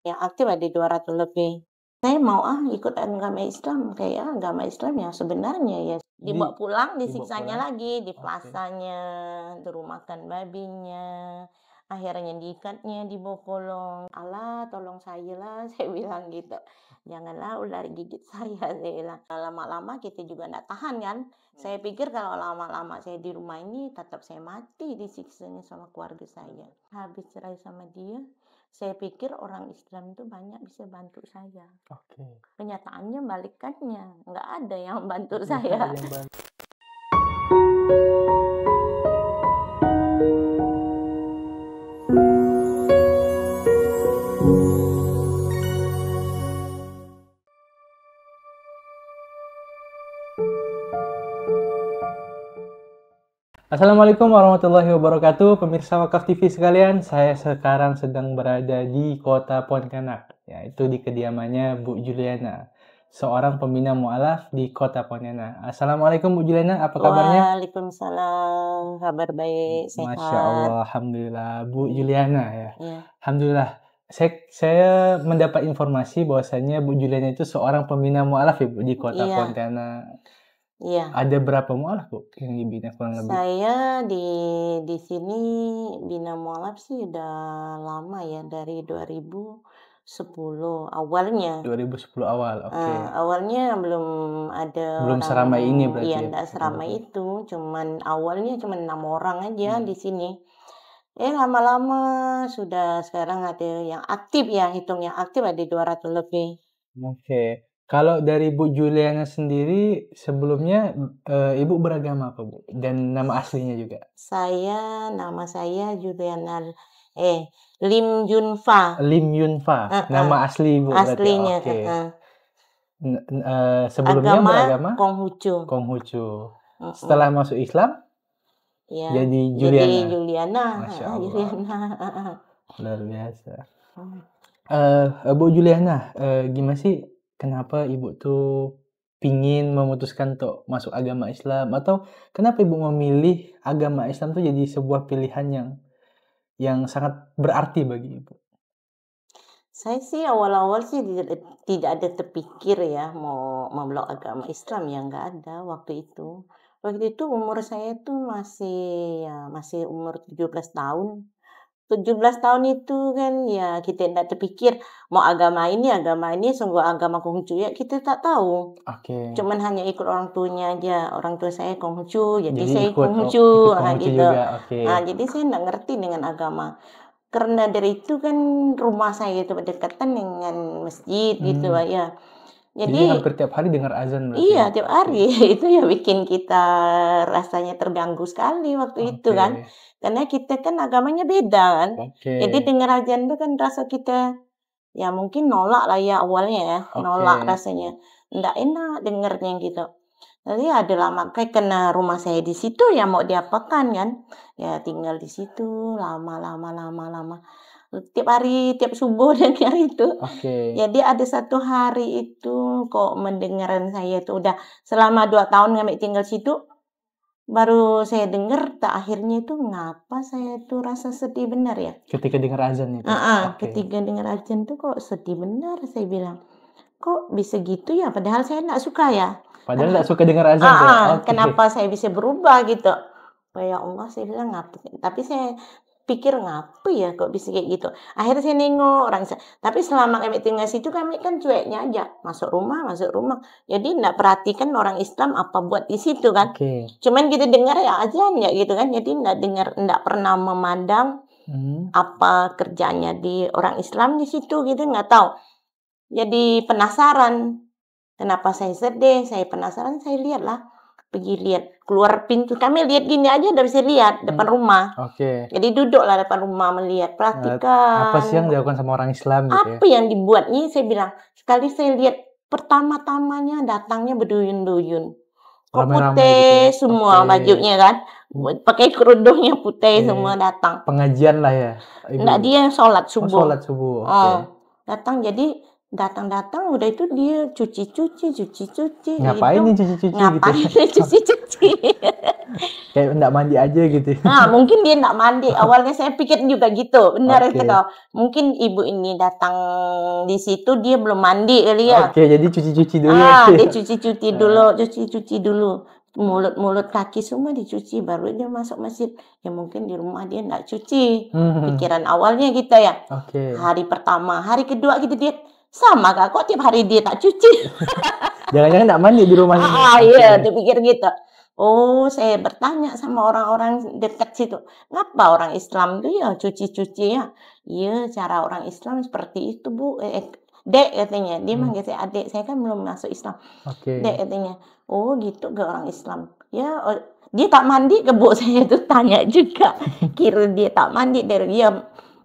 Yang aktif ada 200 lebih. Saya mau ikut agama Islam, kayak agama Islam yang sebenarnya ya. Dibawa pulang, Dibawa disiksanya pulang? lagi, Oke. diplasanya, dirumahkan babinya, akhirnya diikatnya, dibawa pulang. "Allah tolong saya lah," saya bilang gitu. "Janganlah ular gigit saya," saya bilang. Lama-lama kita juga nggak tahan kan. Saya pikir kalau lama-lama saya di rumah ini, tetap saya mati disiksanya sama keluarga saya. Habis cerai sama dia, saya pikir orang Islam itu banyak bisa bantu saya. Oke. Kenyataannya balikannya, nggak ada yang bantu Nggak saya. ada yang bantu. Assalamualaikum warahmatullahi wabarakatuh, pemirsa Wakaf TV sekalian. Saya sekarang sedang berada di kota Pontianak, yaitu di kediamannya Bu Juliana, seorang pembina mu'alaf di kota Pontianak. Assalamualaikum Bu Juliana, apa kabarnya? Waalaikumsalam, kabar baik, Masya sehat. Allah, Alhamdulillah. Bu Juliana ya. Ya, Alhamdulillah. Saya mendapat informasi bahwasannya Bu Juliana itu seorang pembina mu'alaf ya Bu, di kota iya, Pontianak. iya. Ada berapa mu'alaf Bu yang dibina kurang lebih? Saya di sini bina mualaf sih udah lama ya, dari 2010 awalnya. 2010 awal, oke. Awalnya belum ada Belum orang, seramai ini berarti iya ya, nggak seramai sebenarnya. itu, awalnya cuman 6 orang aja di sini. Lama-lama sudah sekarang ada yang aktif ya, hitung yang aktif ada 200 lebih. Oke. Kalau dari Bu Juliana sendiri sebelumnya Ibu beragama apa Bu? Dan nama aslinya juga? Nama saya Juliana Lim Junfa, Lim Yunfa, heeh, nama asli Ibu berarti. aslinya, Oke. heeh. Sebelumnya Agama beragama Konghucu, Konghucu. mhm, Setelah masuk Islam iya, jadi jadi Juliana. Juliana, Masya heeh, Allah, Juliana, heeh, luar biasa. mhm. Bu Juliana, gimana sih kenapa Ibu tuh pingin memutuskan untuk masuk agama Islam? Atau kenapa Ibu memilih agama Islam tuh jadi sebuah pilihan yang sangat berarti bagi Ibu? Saya sih awal-awal sih tidak ada terpikir ya mau memeluk agama Islam, ya nggak ada waktu itu. Waktu itu umur saya tuh masih umur 17 tahun. 17 tahun itu kan ya kita tidak terpikir mau agama ini sungguh agama Konghucu ya kita tak tahu. Oke, Cuman hanya ikut orang tuanya aja, orang tua saya Konghucu, jadi jadi saya ikut Konghucu, ikut Konghucu gitu. juga, oke. Jadi saya nggak ngerti dengan agama. Karena dari itu kan rumah saya itu berdekatan dengan masjid gitu Hmm, Pak, ya. jadi Jadi hampir tiap hari dengar azan berarti iya Bu? tiap Oke, hari itu ya bikin kita rasanya terganggu sekali waktu itu oke, kan. Karena kita kan agamanya beda kan. oke, Jadi dengar azan itu kan rasa kita ya mungkin nolak lah ya awalnya ya, oke. nolak rasanya. Nggak enak dengernya gitu. Nanti ada lama kayak karena rumah saya di situ ya mau diapakan kan. Ya tinggal di situ lama lama lama lama. Tiap hari, tiap subuh dengar itu. Oke. Jadi ada satu hari itu kok mendengaran saya itu udah selama 2 tahun kami tinggal situ, baru saya dengar tak akhirnya itu ngapa saya itu rasa sedih benar ya. Ketika dengar azan itu? Oke. Ketika dengar azan tuh kok sedih benar saya bilang. Kok bisa gitu ya? Padahal saya nggak suka ya. Padahal Padahal nggak suka dengar azan tuh? Oke. kenapa saya bisa berubah gitu. Oh ya Allah, saya bilang ngapa, tapi saya pikir ngapa ya kok bisa kayak gitu. Akhirnya saya nengok tapi selama kami tinggal situ kami kan cueknya aja, masuk rumah. Jadi nggak perhatikan orang Islam apa buat di situ kan. Oke. Cuman kita dengar ya azan ya gitu kan. Jadi nggak pernah memandang Hmm. apa kerjanya di orang Islam di situ gitu, nggak tahu. Jadi penasaran. Kenapa saya sedih, saya penasaran, saya lihatlah. Pergi lihat, keluar pintu. Kami lihat gini aja udah bisa lihat depan rumah. Oke. Jadi duduklah depan rumah melihat, Apa sih yang perhatikan. dilakukan sama orang Islam gitu ya? Apa yang dibuat ini saya bilang. Sekali saya lihat pertama-tamanya datangnya berduyun-duyun. Kok Ramai-ramai gitu ya? putih semua Oke. bajunya kan. Pakai kerudungnya putih Oke. semua datang. Pengajian lah ya, Ibu? Enggak, dia sholat Oh, subuh. sholat subuh. Oke. Datang jadi Datang-datang udah itu dia cuci-cuci Ngapain gitu. nih cuci-cuci gitu? Ngapain dia cuci-cuci? Kayak nggak mandi aja gitu. Nah, mungkin dia nggak mandi. Awalnya saya pikir juga gitu. Benar Oke. itu toh. Mungkin ibu ini datang di situ dia belum mandi kali ya. Oke, jadi cuci-cuci dulu. Dia cuci-cuci dulu. Mulut kaki semua dicuci baru dia masuk masjid. Ya mungkin di rumah dia nggak cuci. Pikiran awalnya kita ya. Oke. Hari pertama, hari kedua gitu dia sama kok tiap hari dia tak cuci. Jangan-jangan nggak mandi di rumahnya. Iya, dia pikir gitu. Oh, saya bertanya sama orang-orang dekat situ, ngapa orang Islam tuh ya cuci-cuci ya? Iya, cara orang Islam seperti itu, Bu. Dek katanya, dia manggil saya adik, saya kan belum masuk Islam. Oke. Dek katanya, oh gitu ke orang Islam. Ya, dia tak mandi ke Bu, saya tuh tanya juga. Kira dia tak mandi dari dia.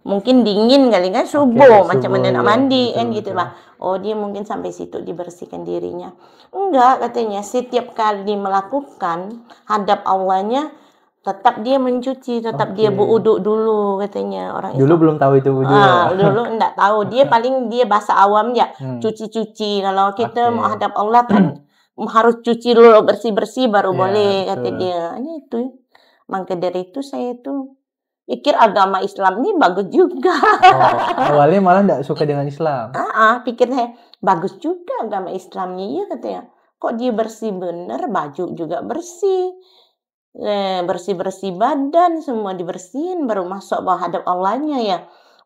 Mungkin dingin kali kan subuh, macam mana nak mandi kan gitu lah. Oh dia mungkin sampai situ dibersihkan dirinya. Enggak katanya setiap kali melakukan hadap Allahnya tetap dia mencuci, tetap dia berwuduk dulu katanya orang Islam. Dulu belum tahu itu wudhu. Dulu enggak tahu. Dia paling dia bahasa awam ya, cuci-cuci. Kalau kita mau hadap Allah kan harus cuci dulu bersih-bersih baru boleh kata dia. Ini itu. Maka dari itu saya tuh pikir agama Islam ini bagus juga. Awalnya malah nggak suka dengan Islam. Pikir saya bagus juga agama Islamnya ya katanya. Kok dia bersih bener, baju juga bersih, bersih badan semua dibersihin baru masuk bawah hadap Allahnya ya.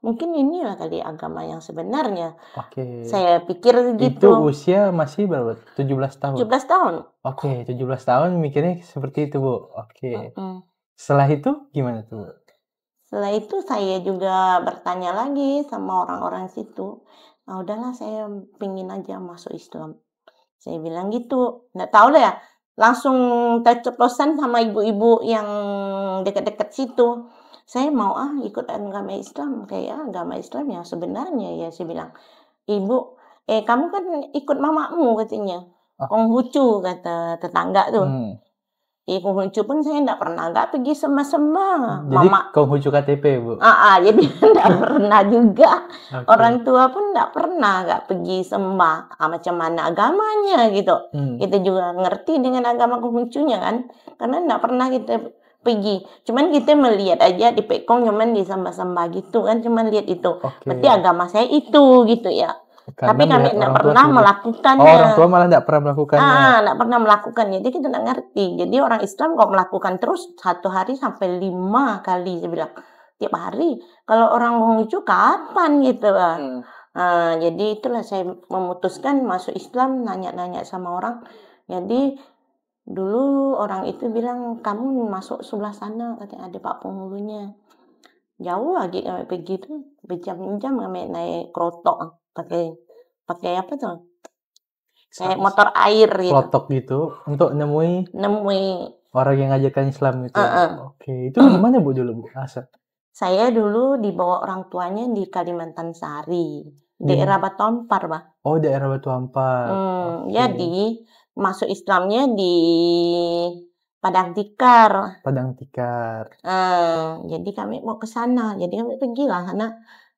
Mungkin inilah kali agama yang sebenarnya. Oke. Saya pikir gitu. Itu usia masih berapa? 17 tahun. 17 tahun. Oke, 17 tahun mikirnya seperti itu, Bu. Oke. Setelah itu gimana tuh, Bu? Setelah itu saya juga bertanya lagi sama orang-orang situ. Nah, udahlah saya pingin aja masuk Islam. Saya bilang gitu. Nggak tahu lah ya. Langsung terceplosan sama ibu-ibu yang dekat-dekat situ. Saya mau ikut agama Islam. Kayak agama Islam yang sebenarnya ya. Saya bilang, Ibu, kamu kan ikut mamamu katanya. Konghucu kata tetangga tuh. Konghucu pun saya enggak pernah pergi sembah-sembah. Jadi Konghucu KTP, Bu? Jadi enggak pernah juga. Orang tua pun enggak pernah pergi sembah. Macam mana agamanya gitu. Kita juga ngerti dengan agama Konghucunya kan. Karena enggak pernah kita pergi. Cuman kita melihat aja di Pekong cuman disembah-sembah gitu kan. Cuman lihat itu. Berarti agama saya itu gitu ya. Tapi kami tidak pernah melakukannya. Orang tua malah tidak pernah melakukannya. Tidak pernah melakukannya. Jadi kita tidak ngerti. Jadi orang Islam kok melakukan terus 1 hari sampai 5 kali. Saya bilang tiap hari. Kalau orang Konghucu kapan gitu kan. Jadi itulah saya memutuskan masuk Islam. Nanya-nanya sama orang. Jadi dulu orang itu bilang kamu masuk sebelah sana. Katanya ada Pak Penghulunya. Jauh lagi kami pergi tuh. Berjam-jam kami naik kerotok. Pakai apa tuh? Kayak motor air gitu. Klotok gitu untuk nemui orang yang ngajarkan Islam itu. Oke, itu gimana Bu dulu, Bu? Saya dulu dibawa orang tuanya di Kalimantan Sari, daerah Batu Ampar, Bah. Oh, daerah Batu Ampar. Jadi masuk Islamnya di Padang Tikar. Jadi kami mau ke sana. Jadi kami pergi lah sana.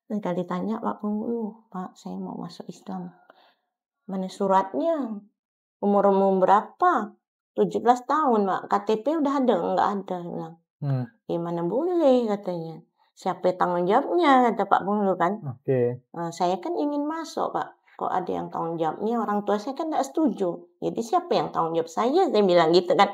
Kali tanya Pak Penghulu, Pak saya mau masuk Islam. Mana suratnya? Umur berapa? 17 tahun, Pak. KTP udah ada? Enggak ada. Bilang. Gimana boleh katanya. Siapa tanggung jawabnya? Kata Pak Penghulu kan. Saya kan ingin masuk, Pak. Kok ada yang tanggung jawabnya? Orang tua saya kan enggak setuju. Jadi siapa yang tanggung jawab saya? Saya bilang gitu kan.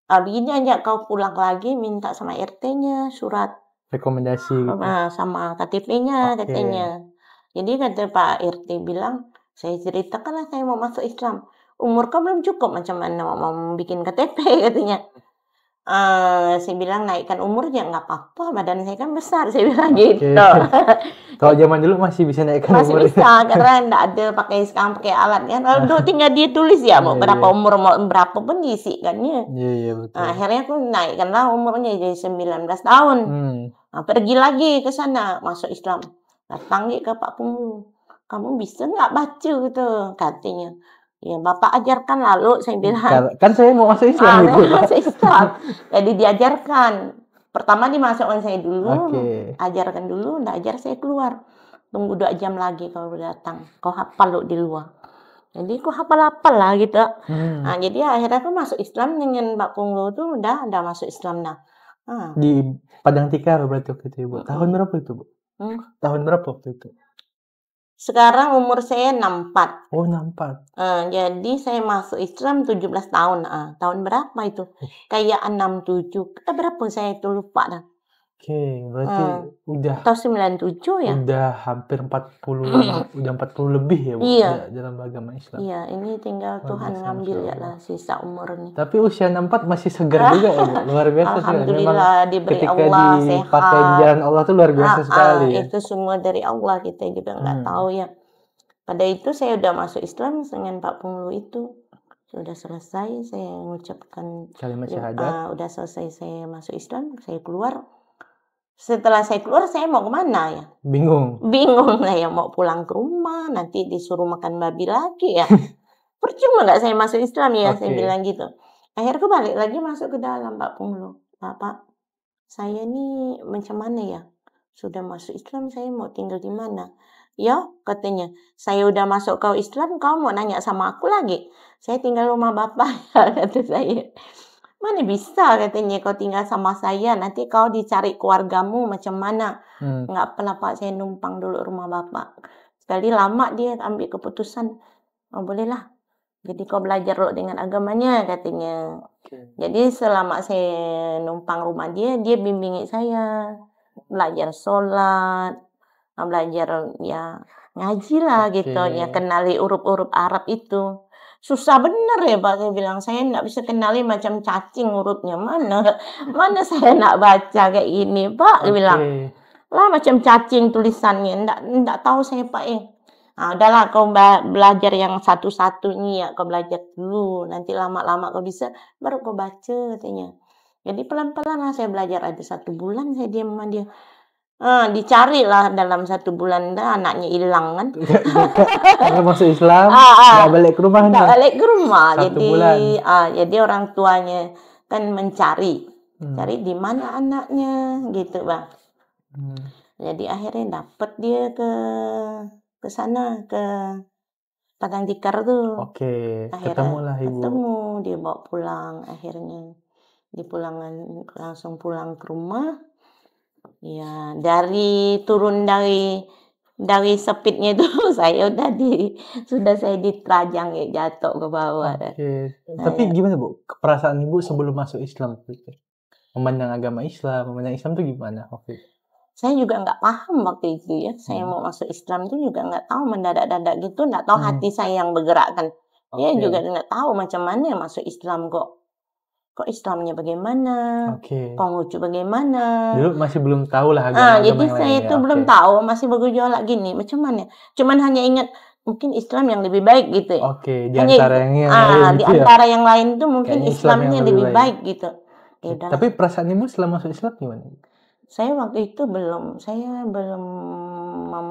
Begini aja kau pulang lagi minta sama RT-nya surat. Rekomendasi gitu. Sama KTP-nya katanya. Jadi kata Pak RT bilang, saya ceritakan lah saya mau masuk Islam. Umur kau belum cukup macam mana mau bikin KTP katanya. Saya bilang naikkan umurnya nggak apa-apa, badan saya kan besar, saya bilang gitu. Kalau zaman dulu masih bisa naikkan umur. Masih bisa, karena nggak ada sekarang pakai alat kan. Lalu tinggal dia tulis ya mau berapa umur mau berapa pun diisikannya. Iya betul. Akhirnya aku naikkanlah umurnya jadi 19 tahun. Pergi lagi ke sana masuk Islam. Datang ke Pak Penghulu. Kamu bisa nggak baca gitu katanya. Ya Bapak ajarkan lalu saya bilang. Kan saya mau masuk Islam gitu. Masuk Islam. Jadi diajarkan. Pertama dimasukkan saya dulu, ajarkan dulu, nggak ajar saya keluar. tunggu 2 jam lagi kau datang. Kau hafal lo di luar. Jadi aku hafal-hafal lah gitu. Nah, jadi akhirnya aku masuk Islam dengan Mbak Punglo tuh udah masuk Islam nah. Di Padang Tikar berarti waktu itu, Ibu. Tahun berapa itu, Bu? Tahun berapa waktu itu? Sekarang umur saya 64. Oh, 64. Jadi saya masuk Islam 17 tahun. Tahun berapa itu? Kayak 67. Berapa saya itu lupa dah. Oke, berarti udah Atau 97 ya? udah hampir 40, udah 40 lebih ya, Bu, Iya. dalam agama Islam. Iya, ini tinggal Luar Tuhan biasa, ngambil Masya ya Allah. lah sisa umur nih. Tapi usia 64 masih segar juga ya, Bu. Luar biasa sekali. Memang Alhamdulillah diberi ketika Allah dipakai di sehat. jalan Allah tuh luar biasa sekali ya. Itu semua dari Allah, kita juga nggak tahu ya. Pada itu saya udah masuk Islam dengan Pak Punglo itu. Sudah selesai saya mengucapkan Kalimat syahadat. udah selesai saya masuk Islam, saya keluar. Setelah saya keluar, saya mau kemana ya? Bingung saya mau pulang ke rumah, nanti disuruh makan babi lagi ya. Percuma nggak saya masuk Islam ya, saya bilang gitu. Akhirnya aku balik lagi masuk ke dalam Pak Punglo. Bapak, saya ini macam mana ya? Sudah masuk Islam, saya mau tinggal di mana? Ya, katanya, saya udah masuk kau Islam, kau mau nanya sama aku lagi? Saya tinggal rumah bapak, kata saya. Mana bisa katanya kau tinggal sama saya, nanti kau dicari keluargamu macam mana. Nggak apa Pak, saya numpang dulu rumah bapak. Sekali lama dia ambil keputusan, oh bolehlah. Jadi kau belajar loh dengan agamanya katanya. Jadi selama saya numpang rumah dia bimbingi saya. Belajar sholat, belajar ya ngaji lah gitu. Ya kenali huruf-huruf Arab itu. Susah bener ya Pak, saya bilang. Saya nggak bisa kenali macam cacing hurufnya. Mana saya nak baca kayak ini Pak, dia bilang. Lah macam cacing tulisannya. Nggak tahu saya Pak udahlah kau belajar yang satu-satu nih ya. Kau belajar dulu. Nanti lama-lama kau bisa, baru kau baca katanya. Jadi pelan-pelan lah saya belajar. Ada 1 bulan saya diam sama dia. Dicari lah dalam 1 bulan dah anaknya hilang kan. Karena masuk Islam, nggak balik ke rumah. Nggak balik ke rumah. 1 jadi, bulan. Jadi orang tuanya kan mencari. Cari di mana anaknya gitu Bang. Jadi akhirnya dapat dia ke sana, ke Padang Tikar tuh. Akhirnya ketemulah Ibu. Ketemu, dia bawa pulang akhirnya. Langsung pulang ke rumah. Ya, turun dari sepitnya itu saya sudah saya diterajang ya, jatuh ke bawah. Tapi gimana Bu, perasaan Ibu sebelum masuk Islam? Memandang agama Islam, memandang Islam itu gimana waktu itu? Saya juga nggak paham waktu itu ya. Saya mau masuk Islam itu juga nggak tahu, mendadak-dadak gitu, nggak tahu hati saya yang bergerakkan. Dia juga nggak tahu macam mana masuk Islam kok Islamnya bagaimana, Konghucu bagaimana. Dulu masih belum tahu lah agama jadi yang saya itu belum tahu, masih bergejolak gini, macam mana. Cuman hanya ingat mungkin Islam yang lebih baik gitu ya. Di antara yang lain itu mungkin Islamnya lebih baik gitu. Tapi perasaan Ibu setelah masuk Islam gimana? Saya waktu itu belum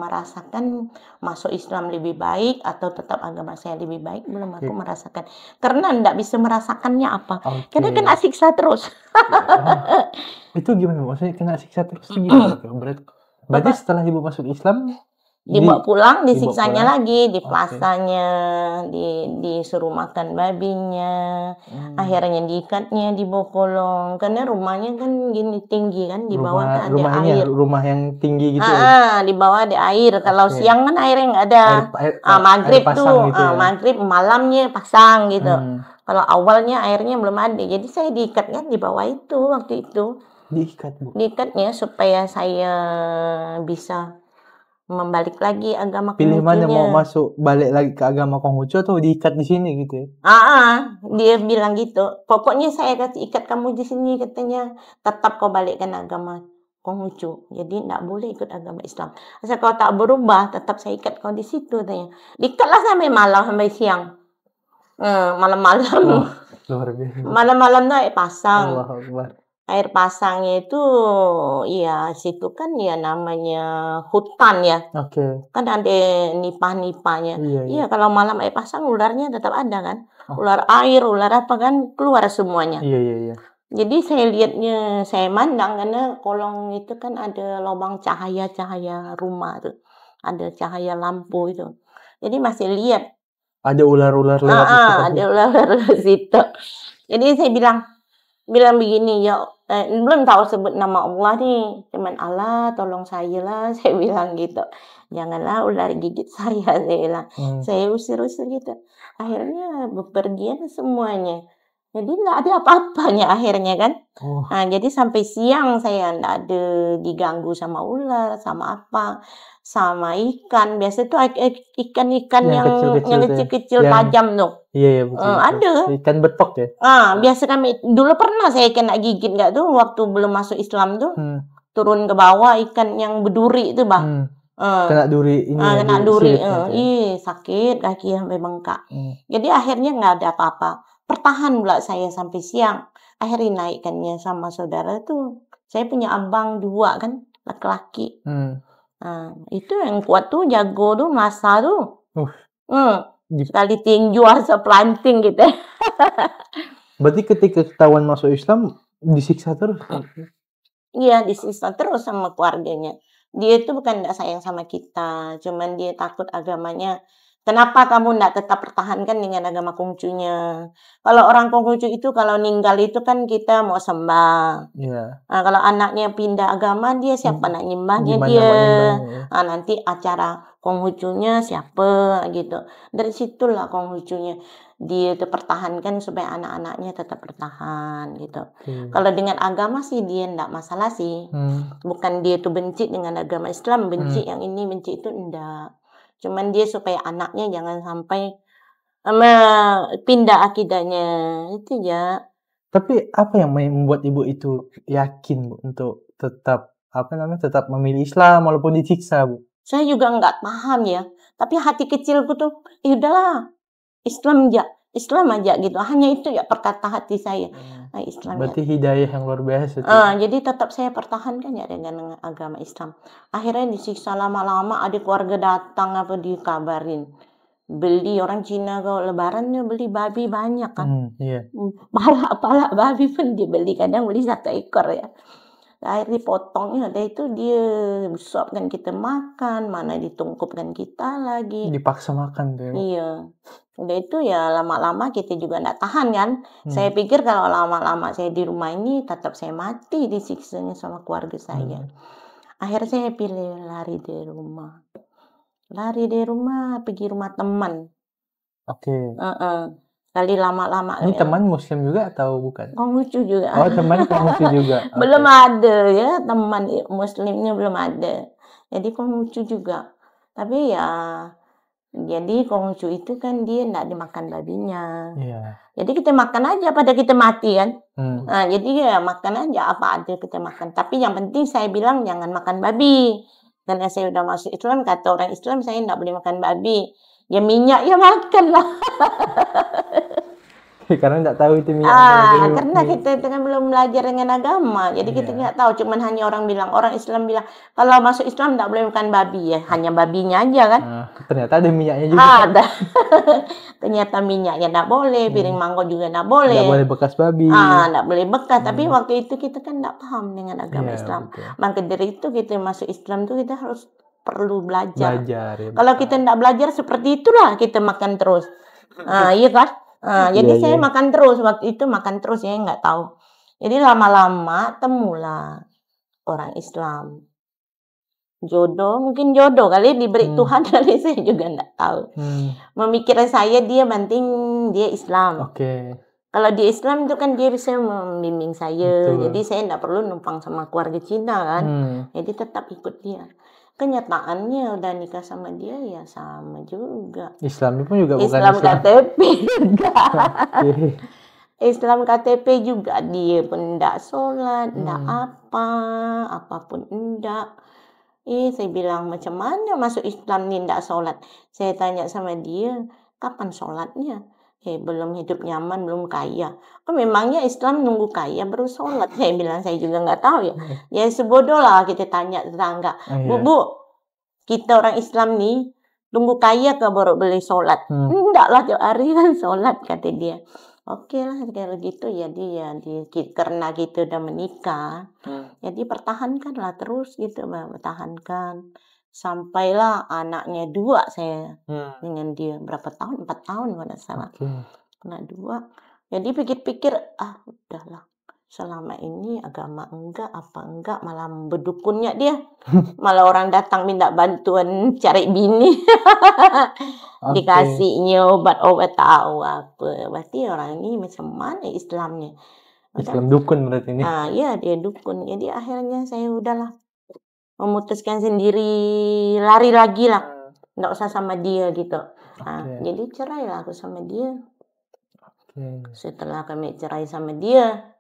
merasakan masuk Islam lebih baik atau tetap agama saya lebih baik, belum aku merasakan. Karena enggak bisa merasakannya apa. Karena kena siksa terus. Itu gimana maksudnya kena siksa terus itu gimana? Berarti setelah Ibu masuk Islam dibawa pulang, disiksanya lagi, di plasanya, disuruh makan babinya, akhirnya diikatnya di Bokolong, karena rumahnya kan gini tinggi kan, di bawah ada air. Rumah yang tinggi gitu. Di bawah ada air. Kalau siang kan airnya nggak ada. Maghrib tuh, gitu maghrib malamnya pasang gitu. Kalau awalnya airnya belum ada, jadi saya diikatnya di bawah itu waktu itu. Diikatnya supaya saya bisa membalik lagi agama Konghucunya. Pilih mana mau masuk balik lagi ke agama Konghucu atau diikat di sini gitu ya? Dia bilang gitu. Pokoknya saya kasih ikat kamu di sini katanya. Tetap kau balikkan agama Konghucu. Jadi tidak boleh ikut agama Islam. Asal kau tak berubah, tetap saya ikat kau di situ katanya. Diikatlah sampai malam, sampai siang. Malam-malam. Luar biasa. Malam-malam tuh pasang. Allahu Akbar. Air pasangnya itu, ya situ kan ya namanya hutan ya. Kan ada nipah-nipahnya. Iya, kalau malam air pasang ularnya tetap ada kan. Ular air, ular apa kan keluar semuanya. Iya. Jadi saya lihatnya, saya mandang karena kolong itu kan ada lubang cahaya-cahaya rumah tuh. ada cahaya lampu itu. Jadi masih lihat. Ada ular-ular lewat di situ. Ada ular di situ. Jadi saya bilang begini, ya belum tahu sebut nama Allah nih, cuman Allah tolong saya lah, saya bilang gitu. Janganlah ular gigit saya bilang. Saya usir-usir gitu. Akhirnya bepergian semuanya. Jadi nggak ada apa-apanya akhirnya kan. Nah, jadi sampai siang saya nggak ada diganggu sama ular, sama apa, sama ikan. Biasa tuh ikan-ikan yang kecil-kecil tajam tuh. Iya, betul. Ada. Ikan betok ya? Biasa kami, dulu pernah saya kena gigit nggak tuh, waktu belum masuk Islam tuh. Turun ke bawah ikan yang berduri itu, Bang. Kena duri ini ya, kena duri. Sakit, kaki sampai bengkak. Jadi akhirnya nggak ada apa-apa. Pertahan pula saya sampai siang. Akhirnya naikkannya sama saudara tuh. Saya punya abang 2 kan, laki-laki. Itu yang kuat tuh, jago tuh, masa tuh. Sekali tinju asa planting gitu. Berarti ketika ketahuan masuk Islam disiksa terus? Iya, disiksa terus sama keluarganya. Dia itu bukan tidak sayang sama kita, cuman dia takut agamanya. Kenapa kamu tidak tetap pertahankan dengan agama Konghucunya? Kalau orang Konghucu itu kalau meninggal itu kan kita mau sembah. Kalau anaknya pindah agama, dia siapa nak nyembahnya dia? Nanti acara Konghucunya siapa gitu. Dari situlah Konghucunya dia pertahankan supaya anak-anaknya tetap bertahan gitu. Kalau dengan agama sih dia enggak masalah sih. Bukan dia tuh benci dengan agama Islam, benci yang ini, benci itu enggak. Cuman dia supaya anaknya jangan sampai pindah akidahnya. Itu ya. Tapi apa yang membuat ibu itu yakin, Bu, untuk tetap tetap memilih Islam walaupun disiksa, Bu? Saya juga nggak paham ya. Tapi hati kecilku tuh, udahlah, Islam aja gitu. Hanya itu ya perkata hati saya. Islam. Berarti hidayah yang luar biasa. Jadi tetap saya pertahankan ya dengan agama Islam. Akhirnya disiksa lama-lama, ada keluarga datang apa dikabarin. Beli orang Cina kalau lebarannya beli babi banyak kan. Pala babi pun dia beli, kadang beli 1 ekor ya. Akhirnya dipotongnya, ada itu dia suapkan kita makan, mana ditungkupkan kita lagi. Dipaksa makan tuh. Iya. Udah itu ya lama-lama kita juga enggak tahan kan. Saya pikir kalau lama-lama saya di rumah ini tetap saya mati disiksanya sama keluarga saya. Akhirnya saya pilih lari dari rumah. Lari dari rumah, pergi rumah teman. Kali lama-lama. Ini teman Muslim juga atau bukan? Konghucu juga. Oh, teman Konghucu juga. Belum ada ya, teman Muslimnya belum ada. Jadi Konghucu juga. Tapi ya, jadi Konghucu itu kan dia enggak dimakan babinya. Jadi kita makan aja pada kita mati kan. Jadi ya makan aja apa aja kita makan. Tapi yang penting saya bilang jangan makan babi. Karena saya udah masuk Islam, kata orang Islam saya enggak boleh makan babi. Ya minyak ya makan lah. Karena enggak tahu itu minyak. Karena kita kan belum belajar dengan agama. Jadi kita enggak tahu. Cuman hanya orang Islam bilang, kalau masuk Islam enggak boleh makan babi ya. Hanya babinya aja kan. Ternyata ada minyaknya juga. Ada. Ternyata minyaknya enggak boleh. Piring mangkok juga enggak boleh. Enggak boleh bekas babi. Enggak boleh bekas. Tapi waktu itu kita kan enggak paham dengan agama Islam. Maka dari itu kita masuk Islam tuh kita harus perlu belajar. Kalau kita enggak belajar seperti itulah kita makan terus. Iya kan? Jadi saya makan terus, waktu itu makan terus ya nggak tahu. Jadi lama-lama temulah orang Islam. Mungkin jodoh kali diberi Tuhan kali, saya juga nggak tahu. Memikirkan saya dia penting dia Islam. Kalau dia Islam itu kan dia bisa membimbing saya. Jadi saya nggak perlu numpang sama keluarga Cina kan. Jadi tetap ikut dia. Kenyataannya udah nikah sama dia ya sama juga. Islam pun juga bukan Islam KTP juga. Islam KTP juga dia pun enggak sholat, enggak apapun enggak. Saya bilang macam mana masuk Islam ni enggak sholat. Saya tanya sama dia, kapan sholatnya? Belum hidup nyaman, belum kaya. Memangnya Islam nunggu kaya baru sholat? Saya bilang saya juga nggak tahu ya. Ya sebodoh lah kita tanya tetangga. Bu, kita orang Islam nih tunggu kaya ke baru boleh sholat. Enggak lah, tiap hari kan sholat, kata dia. Oke lah kalau gitu karena kita udah menikah, jadi pertahankanlah terus gitu, pertahankan. Sampailah anaknya 2 saya dengan Hmm. dia. Berapa tahun? 4 tahun kalau nggak salah. Oke. Anak 2. Jadi pikir-pikir, udahlah. Selama ini agama enggak, apa enggak, malah berdukunnya dia. Malah orang datang minta bantuan cari bini. Oke. Dikasihnya obat-obat tahu apa. Berarti orang ini macam mana Islamnya. Islam dukun berarti ini. Iya dia dukun. Jadi akhirnya saya udahlah memutuskan sendiri, lari lagi lah. Nggak usah sama dia gitu. Oke. Jadi cerai lah aku sama dia. Oke. Setelah kami cerai sama dia,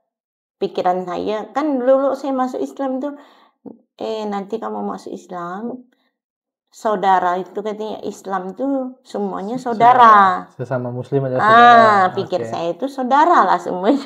pikiran saya, kan dulu saya masuk Islam tuh, nanti kamu masuk Islam, saudara itu katanya Islam tuh semuanya saudara. Sesama muslim adalah saudara. Pikir Oke. saya itu saudara lah semuanya.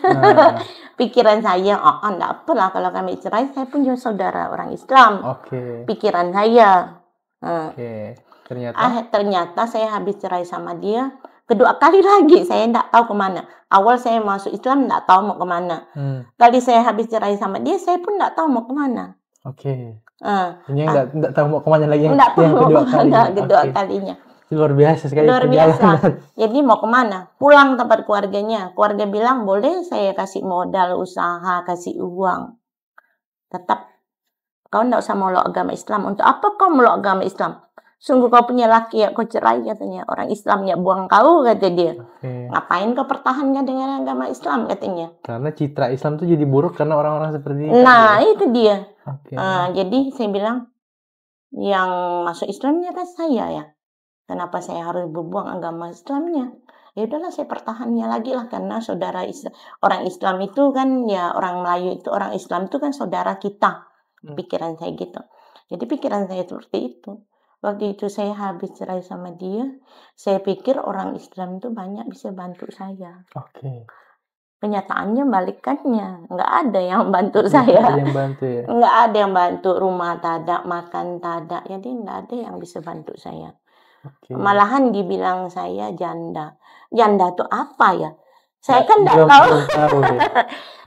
Pikiran saya, enggak apalah kalau kami cerai, saya pun juga saudara orang Islam. Oke. Pikiran saya. Oke. Ternyata Ternyata saya habis cerai sama dia, kedua kali lagi saya enggak tahu kemana. Awal saya masuk Islam enggak tahu mau kemana. Kali saya habis cerai sama dia, saya pun enggak tahu mau kemana. Oke. Ini enggak tahu mau kemana lagi yang kedua kalinya. Luar biasa sekali. Luar biasa. Jadi mau kemana? Pulang tempat keluarganya. Keluarga bilang, boleh saya kasih modal usaha, kasih uang. Tetap, kau enggak usah melok agama Islam. Untuk apa kau melok agama Islam? Sungguh kau punya laki ya kau cerai katanya. Orang Islamnya buang kau, kata dia. Ngapain kau pertahankan dengan agama Islam, katanya. Karena citra Islam tuh jadi buruk karena orang-orang seperti itu. Nah, itu dia. Oke. Jadi saya bilang, yang masuk Islamnya kan saya ya. Kenapa saya harus berbuang agama Islamnya? Ya udahlah saya pertahannya lagi lah, karena saudara orang Islam itu kan ya, orang Melayu itu, orang Islam itu kan saudara kita. Pikiran saya gitu. Jadi pikiran saya seperti itu. Waktu itu saya habis cerai sama dia, saya pikir orang Islam itu banyak bisa bantu saya. Oke. Kenyataannya balikannya, nggak ada yang bantu saya. Nggak ada yang bantu ya? Nggak ada yang bantu, rumah tak ada, makan tak ada, jadi nggak ada yang bisa bantu saya. Oke. Malahan dibilang saya janda. Janda itu apa ya? Saya kan nggak tahu.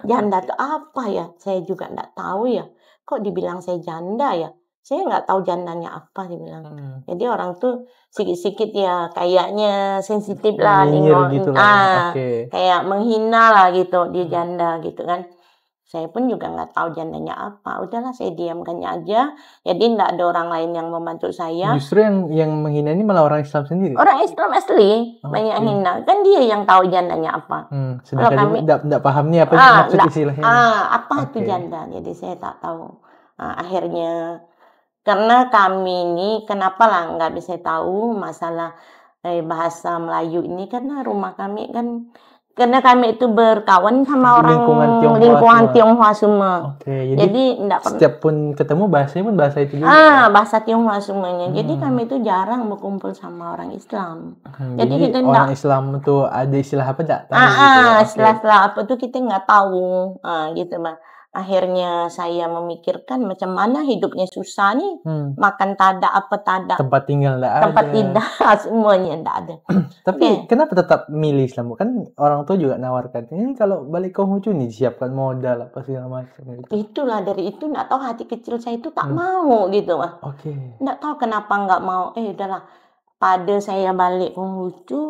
Janda itu apa ya? Saya juga nggak tahu ya. Kok dibilang saya janda ya? Saya nggak tahu jandanya apa, dibilang. Jadi orang tuh sikit-sikit ya kayaknya sensitif lah, gitu lah. kayak menghina lah gitu, dia janda gitu kan. Saya pun juga nggak tahu jandanya apa. Udahlah saya diamkannya aja. Jadi nggak ada orang lain yang membantu saya. Justru yang menghina ini malah orang Islam sendiri? Orang Islam asli banyak hina. Kan dia yang tahu jandanya apa. Sedangkan kami nggak paham nih apa maksud istilahnya. Apa itu janda. Jadi saya tak tahu. Akhirnya karena kami ini kenapa lah nggak bisa tahu masalah bahasa Melayu ini, karena rumah kami kan, karena kami itu berkawan sama orang lingkungan Tionghoa semua. Jadi enggak setiap pun ketemu bahasanya pun bahasa itu juga. Bahasa Tionghoa semuanya. Jadi kami itu jarang berkumpul sama orang Islam. Jadi kita orang Islam itu ada istilah apa enggak tahu istilah apa tuh kita nggak tahu. Gitu Bang. Akhirnya saya memikirkan macam mana hidupnya susah nih. Makan tada, apa tada. Tempat tinggal enggak ada. Tempat tidak, semuanya enggak ada. Tapi kenapa tetap milih Islam? Kan orang tua juga nawarkan. Ini kalau balik ke Konghucu nih siapkan modal apa segala macam gitu. Itulah dari itu enggak tahu hati kecil saya itu tak mau gitu, Mas. Enggak tahu kenapa enggak mau. Udahlah. Pada saya balik Konghucu,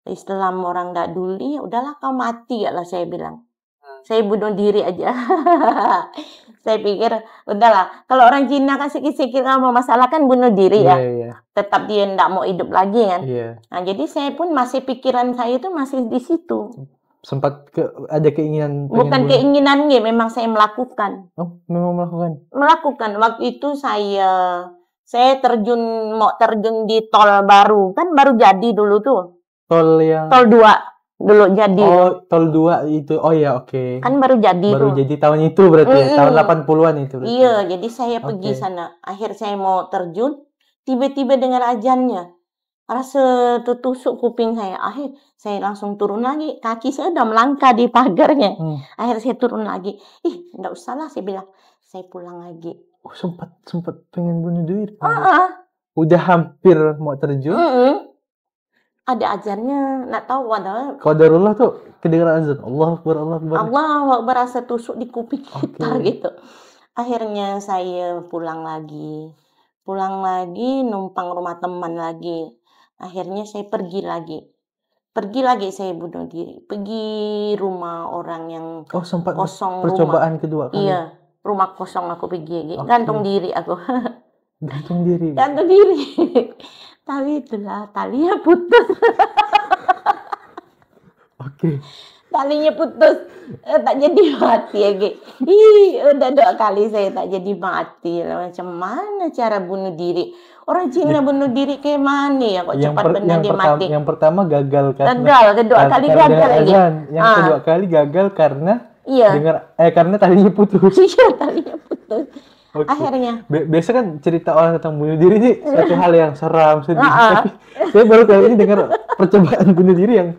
Islam orang enggak duli, udahlah kau mati ya lah saya bilang. Saya bunuh diri aja. Saya pikir, udahlah. Kalau orang Cina kan sikit-sikit nggak mau masalah kan bunuh diri ya. Tetap dia nggak mau hidup lagi kan. Nah, jadi saya pun masih pikiran saya itu masih di situ. Sempat ada keinginan. Bukan keinginan nih, memang saya melakukan. Oh, memang melakukan. Melakukan. Waktu itu saya mau terjun di tol baru. Kan baru jadi dulu tuh. Tol 2. Dulu jadi. Tol 2 itu. Oh ya, oke. Kan baru jadi Baru jadi tahun itu berarti ya. Tahun 80-an itu berarti. Iya, jadi saya pergi sana. Akhir saya mau terjun, tiba-tiba dengar azannya. Rasa tertusuk kuping saya. Akhir saya langsung turun lagi. Kaki saya udah melangkah di pagarnya. Akhir saya turun lagi. Enggak usah lah saya bilang. Saya pulang lagi. Oh, sempat pengen bunuh diri. Udah hampir mau terjun. Ada azannya, nggak tahu padahal. Qadarullah tuh kedengaran azan. Allahu Akbar, Allahu Akbar. Allahu Akbar, rasa tusuk di kuping kita gitu. Akhirnya saya pulang lagi. Pulang lagi, numpang rumah teman lagi. Akhirnya saya pergi lagi saya bunuh diri. Pergi rumah orang yang Oh, sempat kosong rumah. percobaan kedua kali? Iya, rumah kosong aku pergi. Oke. Gantung diri aku. Gantung diri. Gantung diri. Tapi itulah, talinya putus. Oke. Talinya putus. Tak jadi mati ya, Ge. Udah 2 kali saya tak jadi mati. Macam mana cara bunuh diri? Orang Cina bunuh diri kayak mana ya? Kok cepat benar dia mati? Yang pertama gagal karena kedua kali gagal lagi. Yang kedua kali gagal karena karena talinya putus. Iya, talinya putus. Okay. Akhirnya. Biasa kan cerita orang tentang bunuh diri ini satu hal yang seram, sedih. Tapi saya baru kali ini dengar percobaan bunuh diri yang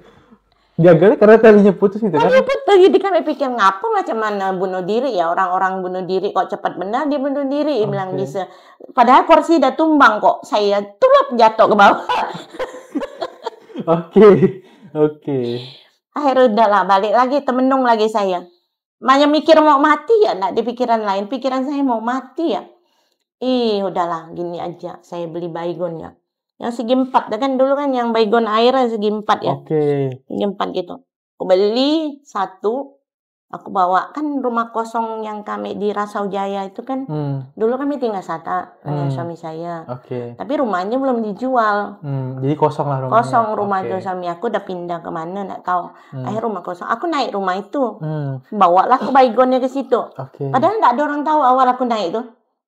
gagal karena talinya putus gitu kan. Talinya putus, jadi kami pikir ngapa macam mana bunuh diri ya, orang-orang bunuh diri kok cepat benar dia bunuh diri, bilang bisa. Padahal kursi udah tumbang kok, saya tulap jatuh ke bawah. Oke. Akhirnya udahlah, balik lagi, temenung lagi saya. Banyak mikir mau mati ya, enggak di pikiran lain, pikiran saya mau mati ya. Udahlah, gini aja, saya beli baygon ya. Yang segi 4, kan dulu kan yang baygon air segi 4 ya. Segi 4 gitu. Aku beli 1, aku bawa, kan rumah kosong yang kami di Rasau Jaya itu kan, dulu kami tinggal Sata dengan suami saya. Tapi rumahnya belum dijual. Jadi kosong lah rumahnya. Kosong rumah itu, suami aku udah pindah kemana nggak tahu. Akhirnya rumah kosong. Aku naik rumah itu, bawalah ke baygonnya ke situ. Padahal nggak ada orang tahu awal aku naik itu.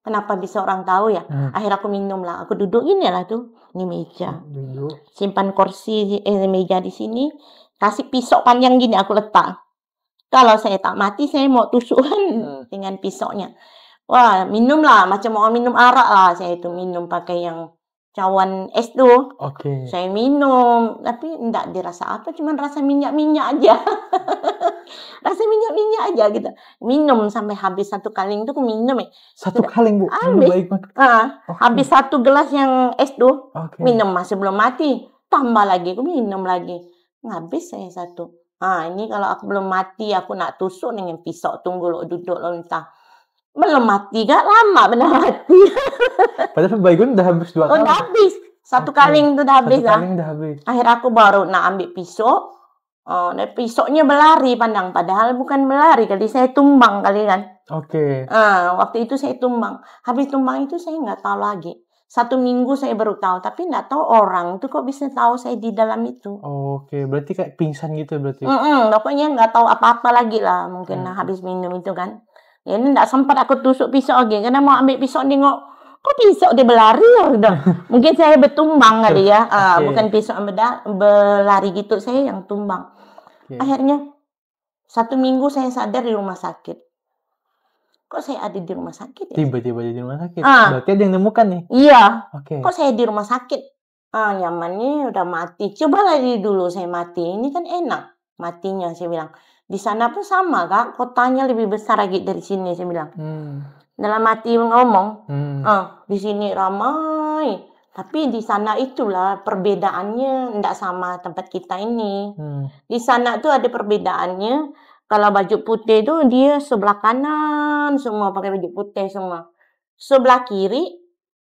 Kenapa bisa orang tahu ya? Akhirnya aku minum lah. Aku duduk gini lah tuh. Ini meja. Simpan kursi meja di sini. Kasih pisau panjang gini aku letak. Kalau saya tak mati, saya mau tusukkan dengan pisaunya. Wah, minum lah. Macam mau minum arak lah. Saya itu minum pakai yang cawan es tuh. Saya minum. Tapi enggak dirasa apa. Cuma rasa minyak-minyak aja. Rasa minyak-minyak aja gitu. Minum sampai habis 1 kaleng itu aku minum ya. 1 kaleng, Bu? Habis. Habis 1 gelas yang es tuh. Minum masih belum mati. Tambah lagi, aku minum lagi. Habis saya 1. Ini kalau aku belum mati, aku nak tusuk dengan pisau. Tunggu lo duduk lo entah. Belum mati gak lama benar mati. Padahal baygon udah habis 2 kali. Udah habis. 1 kaleng itu udah habis. 1 kaleng udah habis. Akhirnya aku baru nak ambil pisau. Dan pisaunya berlari pandang. Padahal bukan berlari. Kali saya tumbang kali kan. Waktu itu saya tumbang. Habis tumbang itu saya nggak tahu lagi. 1 minggu saya baru tahu. Tapi nggak tahu orang itu kok bisa tahu saya di dalam itu. Berarti kayak pingsan gitu berarti. Pokoknya nggak tahu apa-apa lagi lah. Mungkin habis minum itu kan. Ya ini nggak sempat aku tusuk pisau lagi. Karena mau ambil pisau nengok. Kok pisau dia berlari ya udah. Mungkin saya bertumbang kali ya. Bukan pisau berlari gitu. Saya yang tumbang. Akhirnya 1 minggu saya sadar di rumah sakit. Kok saya ada di rumah sakit ya? Tiba-tiba di rumah sakit. Berarti ada yang nemukan nih? Iya. Kok saya di rumah sakit? Nyamannya udah mati. Coba lagi dulu saya mati. Ini kan enak matinya, saya bilang. Di sana pun sama kak. Kotanya lebih besar lagi dari sini, saya bilang. Dalam hati ngomong. Di sini ramai. Tapi di sana itulah perbedaannya enggak sama tempat kita ini. Di sana tuh ada perbedaannya. Kalau baju putih itu dia sebelah kanan semua pakai baju putih semua. Sebelah kiri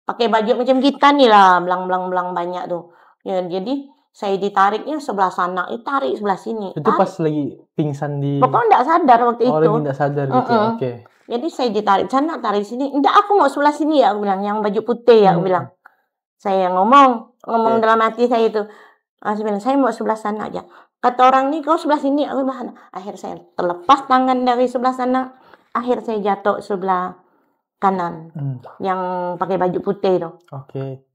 pakai baju macam kita nih lah, belang-belang banyak tuh. Ya, jadi saya ditariknya sebelah sana, tarik sebelah sini. Itu pas lagi pingsan di. Pokoknya enggak sadar waktu itu. Lagi enggak sadar gitu. Jadi saya ditarik sana, tarik sini. Enggak, aku mau sebelah sini ya, aku bilang. Yang baju putih ya, aku bilang. Saya ngomong dalam hati saya itu. Saya bilang, saya mau sebelah sana aja. Kata orang ni, kau sebelah sini, aku sebelah sana. Akhir saya terlepas tangan dari sebelah sana. Akhir saya jatuh sebelah kanan. Yang pakai baju putih itu.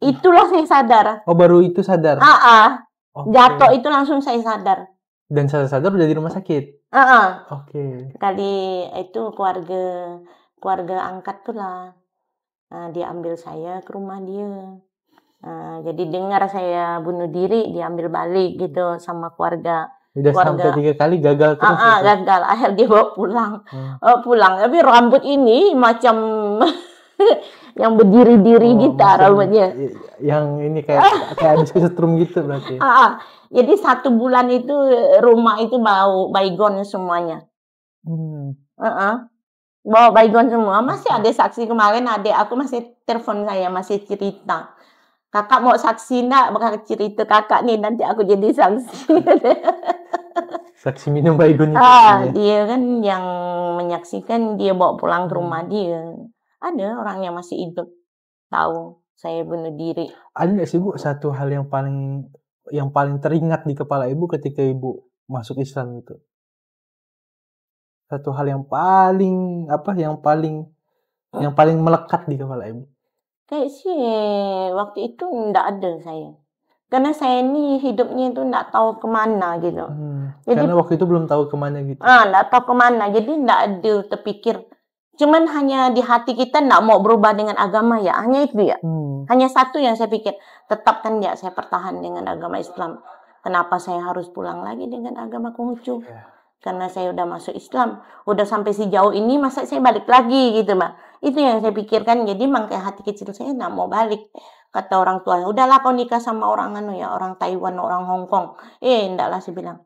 Itulah saya sadar. Baru itu sadar? Jatuh itu langsung saya sadar. Dan sadar udah di rumah sakit? Kali itu keluarga angkat tuh lah. Dia ambil saya ke rumah dia. Jadi dengar saya bunuh diri, diambil balik gitu sama keluarga. Udah sampai 3 kali gagal terus. Gagal. Akhirnya dia bawa pulang. Tapi rambut ini macam yang berdiri-diri gitu rambutnya. Yang ini kayak habis kesetrum gitu berarti. Jadi 1 bulan itu rumah itu bau baygon semuanya. bawa baygon semua. Masih ada saksi kemarin, adik aku masih telepon saya, masih cerita. Kakak mau saksi enggak? Bakal cerita kakak nih, nanti aku jadi saksi. Saksi minum baygon itu. Dia kan yang menyaksikan, dia bawa pulang ke rumah dia. Ada orang yang masih hidup tahu saya bunuh diri. Ada nggak sih Bu satu hal yang paling teringat di kepala Ibu ketika Ibu masuk Islam itu? Satu hal yang paling melekat di kepala Ibu? Kayak sih waktu itu enggak ada saya. Karena saya ini hidupnya itu enggak tahu kemana gitu. Jadi, karena waktu itu belum tahu kemana gitu. Enggak tahu kemana. Jadi enggak ada terpikir. Cuman hanya di hati kita enggak mau berubah dengan agama ya. Hanya itu ya. Hanya satu yang saya pikir. Tetapkan ya saya pertahan dengan agama Islam. Kenapa saya harus pulang lagi dengan agama Konghucu? Karena saya udah masuk Islam, udah sampai sejauh ini, masa saya balik lagi gitu, Mbak. Itu yang saya pikirkan. Jadi makanya hati kecil saya nggak mau balik. Kata orang tua, udahlah kau nikah sama orang orang Taiwan, orang Hong Kong. Enggak lah saya bilang.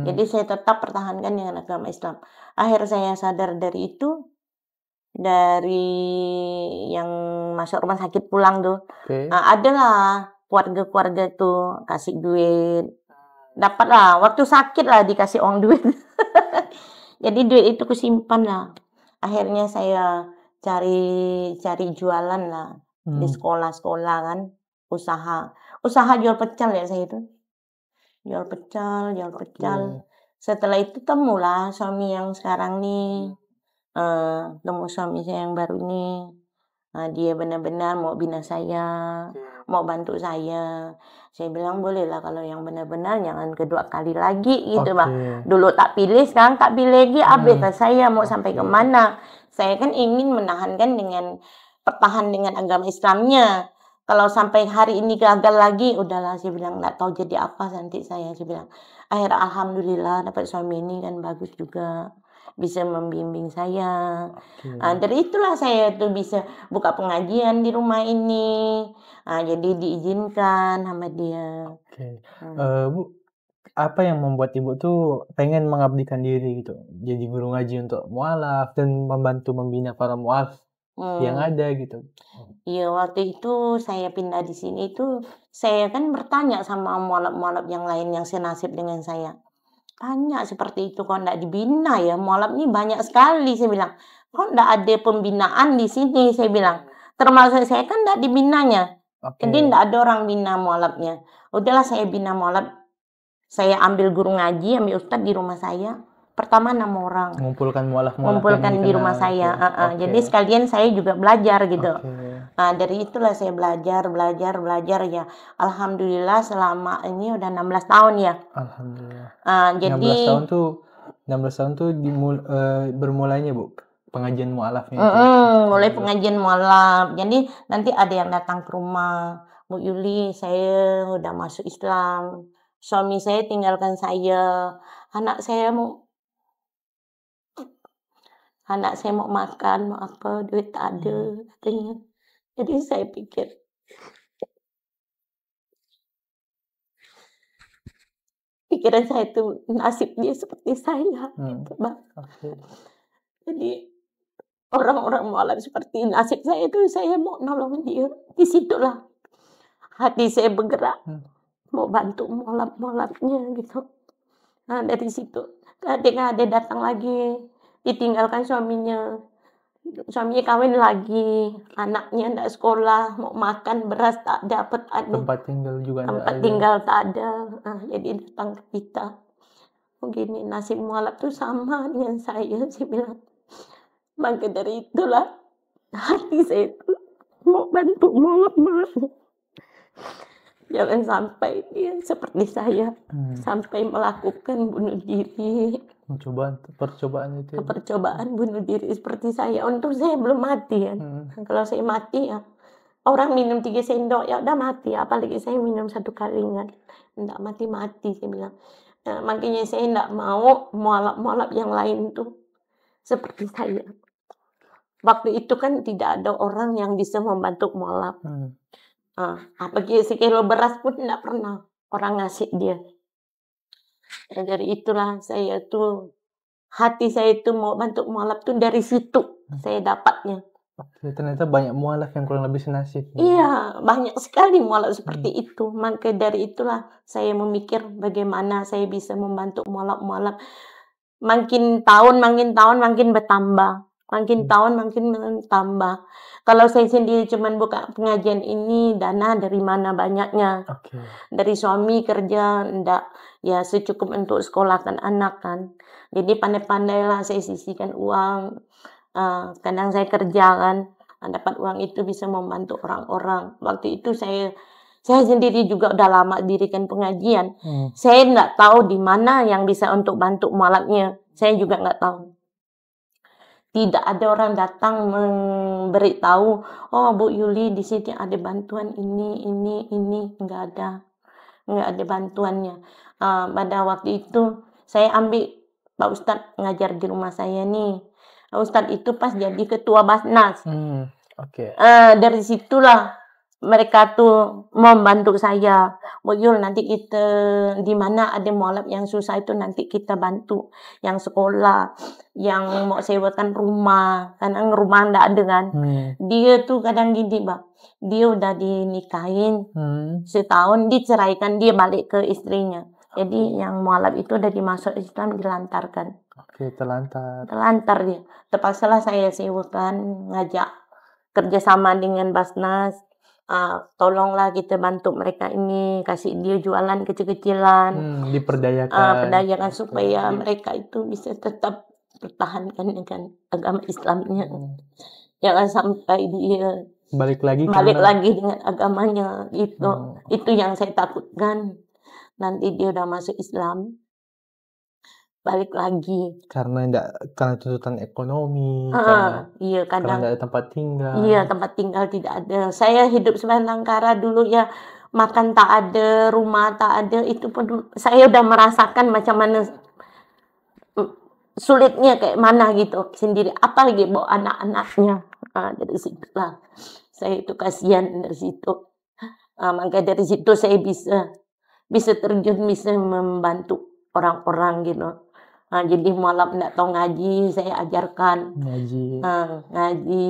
Jadi saya tetap pertahankan dengan agama Islam. Akhir saya sadar dari itu, dari yang masuk rumah sakit pulang tuh, adalah keluarga-keluarga tuh kasih duit. Dapatlah, waktu sakit lah dikasih uang duit. Jadi duit itu kusimpan lah. Akhirnya saya cari jualan lah di sekolah-sekolah kan, usaha jual pecel ya saya itu. Jual pecel. Setelah itu temulah suami yang sekarang nih. Temu suami saya yang baru nih. Dia benar-benar mau bina saya, mau bantu saya. Saya bilang bolehlah kalau yang benar-benar, jangan kedua kali lagi gitu, Bang. Dulu tak pilih, sekarang tak pilih lagi. Abis saya mau sampai kemana? Saya kan ingin menahankan pertahan dengan agama Islamnya. Kalau sampai hari ini gagal lagi, udahlah saya bilang nggak tahu jadi apa nanti saya bilang. Akhirnya alhamdulillah dapat suami ini kan bagus juga. Bisa membimbing saya. Dari itulah saya tuh bisa buka pengajian di rumah ini. Jadi diizinkan sama dia. Bu, apa yang membuat Ibu tuh pengen mengabdikan diri gitu, jadi guru ngaji untuk mualaf dan membantu membina para mualaf yang ada gitu? Iya, waktu itu saya pindah di sini itu, saya kan bertanya sama mualaf-mualaf yang lain yang senasib dengan saya. Tanya seperti itu, kok enggak dibina ya? Mualaf ini banyak sekali, saya bilang. Kok enggak ada pembinaan di sini, saya bilang. Termasuk saya kan enggak dibinanya. Jadi enggak ada orang bina mualafnya. Udahlah saya bina mualaf. Saya ambil guru ngaji, ambil ustadz di rumah saya. Pertama 6 orang. Mengumpulkan mualaf-mualaf Mengumpulkan di rumah saya. Jadi sekalian saya juga belajar gitu. Dari itulah saya belajar ya. Alhamdulillah selama ini udah 16 tahun ya. Alhamdulillah. Jadi 16 tahun tuh bermulainya Bu pengajian mualafnya itu. Mulai pengajian mualaf. Jadi nanti ada yang datang ke rumah, Bu Yuli, saya udah masuk Islam. Suami saya tinggalkan saya. Anak saya mau makan, mau apa, duit tak ada katanya. Jadi saya pikir pikiran saya itu nasib dia seperti saya gitu, Bang. Jadi orang-orang mualaf seperti nasib saya itu, saya mau nolong dia. Di situlah hati saya bergerak, mau bantu mualaf-mualafnya gitu. Dari situ kadang-kadang datang lagi, ditinggalkan suaminya. Suaminya kawin lagi, anaknya enggak sekolah, mau makan beras tak dapat, tempat tinggal juga tempat tinggal tak ada. Jadi datang ke kita. Begini nasib mualaf tuh sama dengan saya bilang. Maka dari itulah hati saya itu mau bantu mualaf. Jangan sampai dia seperti saya, sampai melakukan bunuh diri. Percobaan bunuh diri seperti saya. Untuk saya belum mati kan. Kalau saya mati ya, orang minum 3 sendok ya udah mati. Apalagi saya minum 1 kali kan. Enggak mati-mati saya bilang. Makanya saya enggak mau mualaf-mualaf yang lain tuh seperti saya. Waktu itu kan tidak ada orang yang bisa membantu mualaf. Apalagi sekilo beras pun enggak pernah orang ngasih dia. Dari itulah saya tuh, hati saya itu mau bantu mualaf tuh dari situ. saya dapatnya. Oke, ternyata banyak mualaf yang kurang lebih senasib. Iya, banyak sekali mualaf seperti itu. Maka dari itulah saya memikir bagaimana saya bisa membantu mualaf-mualaf. Makin tahun makin bertambah. Makin tahun makin bertambah. Kalau saya sendiri cuman buka pengajian ini, dana dari mana banyaknya? Oke. Dari suami kerja, ndak ya secukup untuk sekolahkan anak kan. Jadi pandai-pandailah saya sisihkan uang. Kadang saya kerja kan, dapat uang itu bisa membantu orang-orang. Waktu itu saya sendiri juga udah lama dirikan pengajian. Saya nggak tahu di mana yang bisa untuk bantu mualafnya. Saya juga nggak tahu. Tidak ada orang datang memberitahu, oh Bu Yuli di sini ada bantuan ini, nggak ada. Nggak ada bantuannya. Pada waktu itu saya ambil Pak Ustadz ngajar di rumah saya nih. Pak Ustadz itu pas jadi ketua Basnas. Oke. Dari situlah mereka tuh membantu saya. Bu Yul, nanti kita di mana ada mualaf yang susah itu nanti kita bantu. Yang sekolah, yang mau sewakan rumah, karena rumah nggak ada kan. Dia tuh kadang gini, Bang. Dia udah dinikahin setahun, diceraikan, dia balik ke istrinya. Jadi yang mualaf itu udah dimasuk Islam, dilantarkan. Oke, terlantar. Terlantar dia. Terpaksalah saya sewakan, ngajak kerjasama dengan Basnas. Tolonglah kita bantu mereka ini, kasih dia jualan kecil-kecilan. Diperdayakan. Perdayakan supaya mereka itu bisa tetap pertahankan dengan agama Islamnya. Jangan sampai dia balik lagi dengan agamanya. Itu yang saya takutkan. Nanti dia udah masuk Islam, balik lagi. Karena tuntutan ekonomi. Iya, karena nggak ada tempat tinggal. Iya, tempat tinggal tidak ada. Saya hidup sebatang kara dulu ya, makan tak ada, rumah tak ada. Itu pun saya udah merasakan macam mana sulitnya kayak mana gitu sendiri. Apalagi bawa anak-anaknya. Dari situlah saya itu kasihan dari situ. Maka dari situ saya bisa terjun, bisa membantu orang-orang gitu. Jadi mualaf nggak tahu ngaji, saya ajarkan. Ngaji.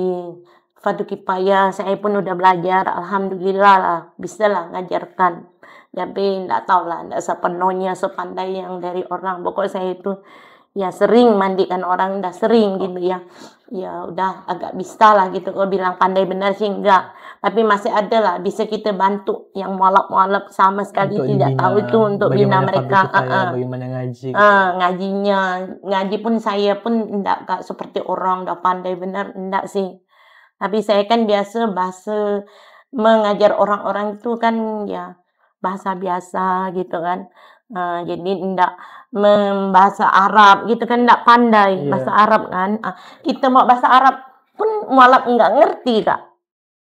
Fardu kifayah, saya pun udah belajar. Alhamdulillah lah, bisa lah ngajarkan. Tapi nggak tahu lah, nggak sepenuhnya sepandai yang dari orang. Pokoknya saya itu ya sering mandikan orang, udah sering gitu ya. Ya udah agak bisa lah gitu. Kalau bilang pandai benar sih enggak. Tapi masih ada lah, bisa kita bantu yang mualaf-mualaf sama sekali untuk tidak tahu itu untuk bina mereka. Bagaimana ngaji. Ngajinya, ngaji pun saya pun enggak seperti orang udah pandai benar, enggak sih. Tapi saya kan biasa bahasa mengajar orang-orang itu kan ya bahasa biasa gitu kan. Jadi enggak bahasa Arab gitu kan, enggak pandai bahasa Arab kan. Kita mau bahasa Arab pun mualaf enggak ngerti Kak.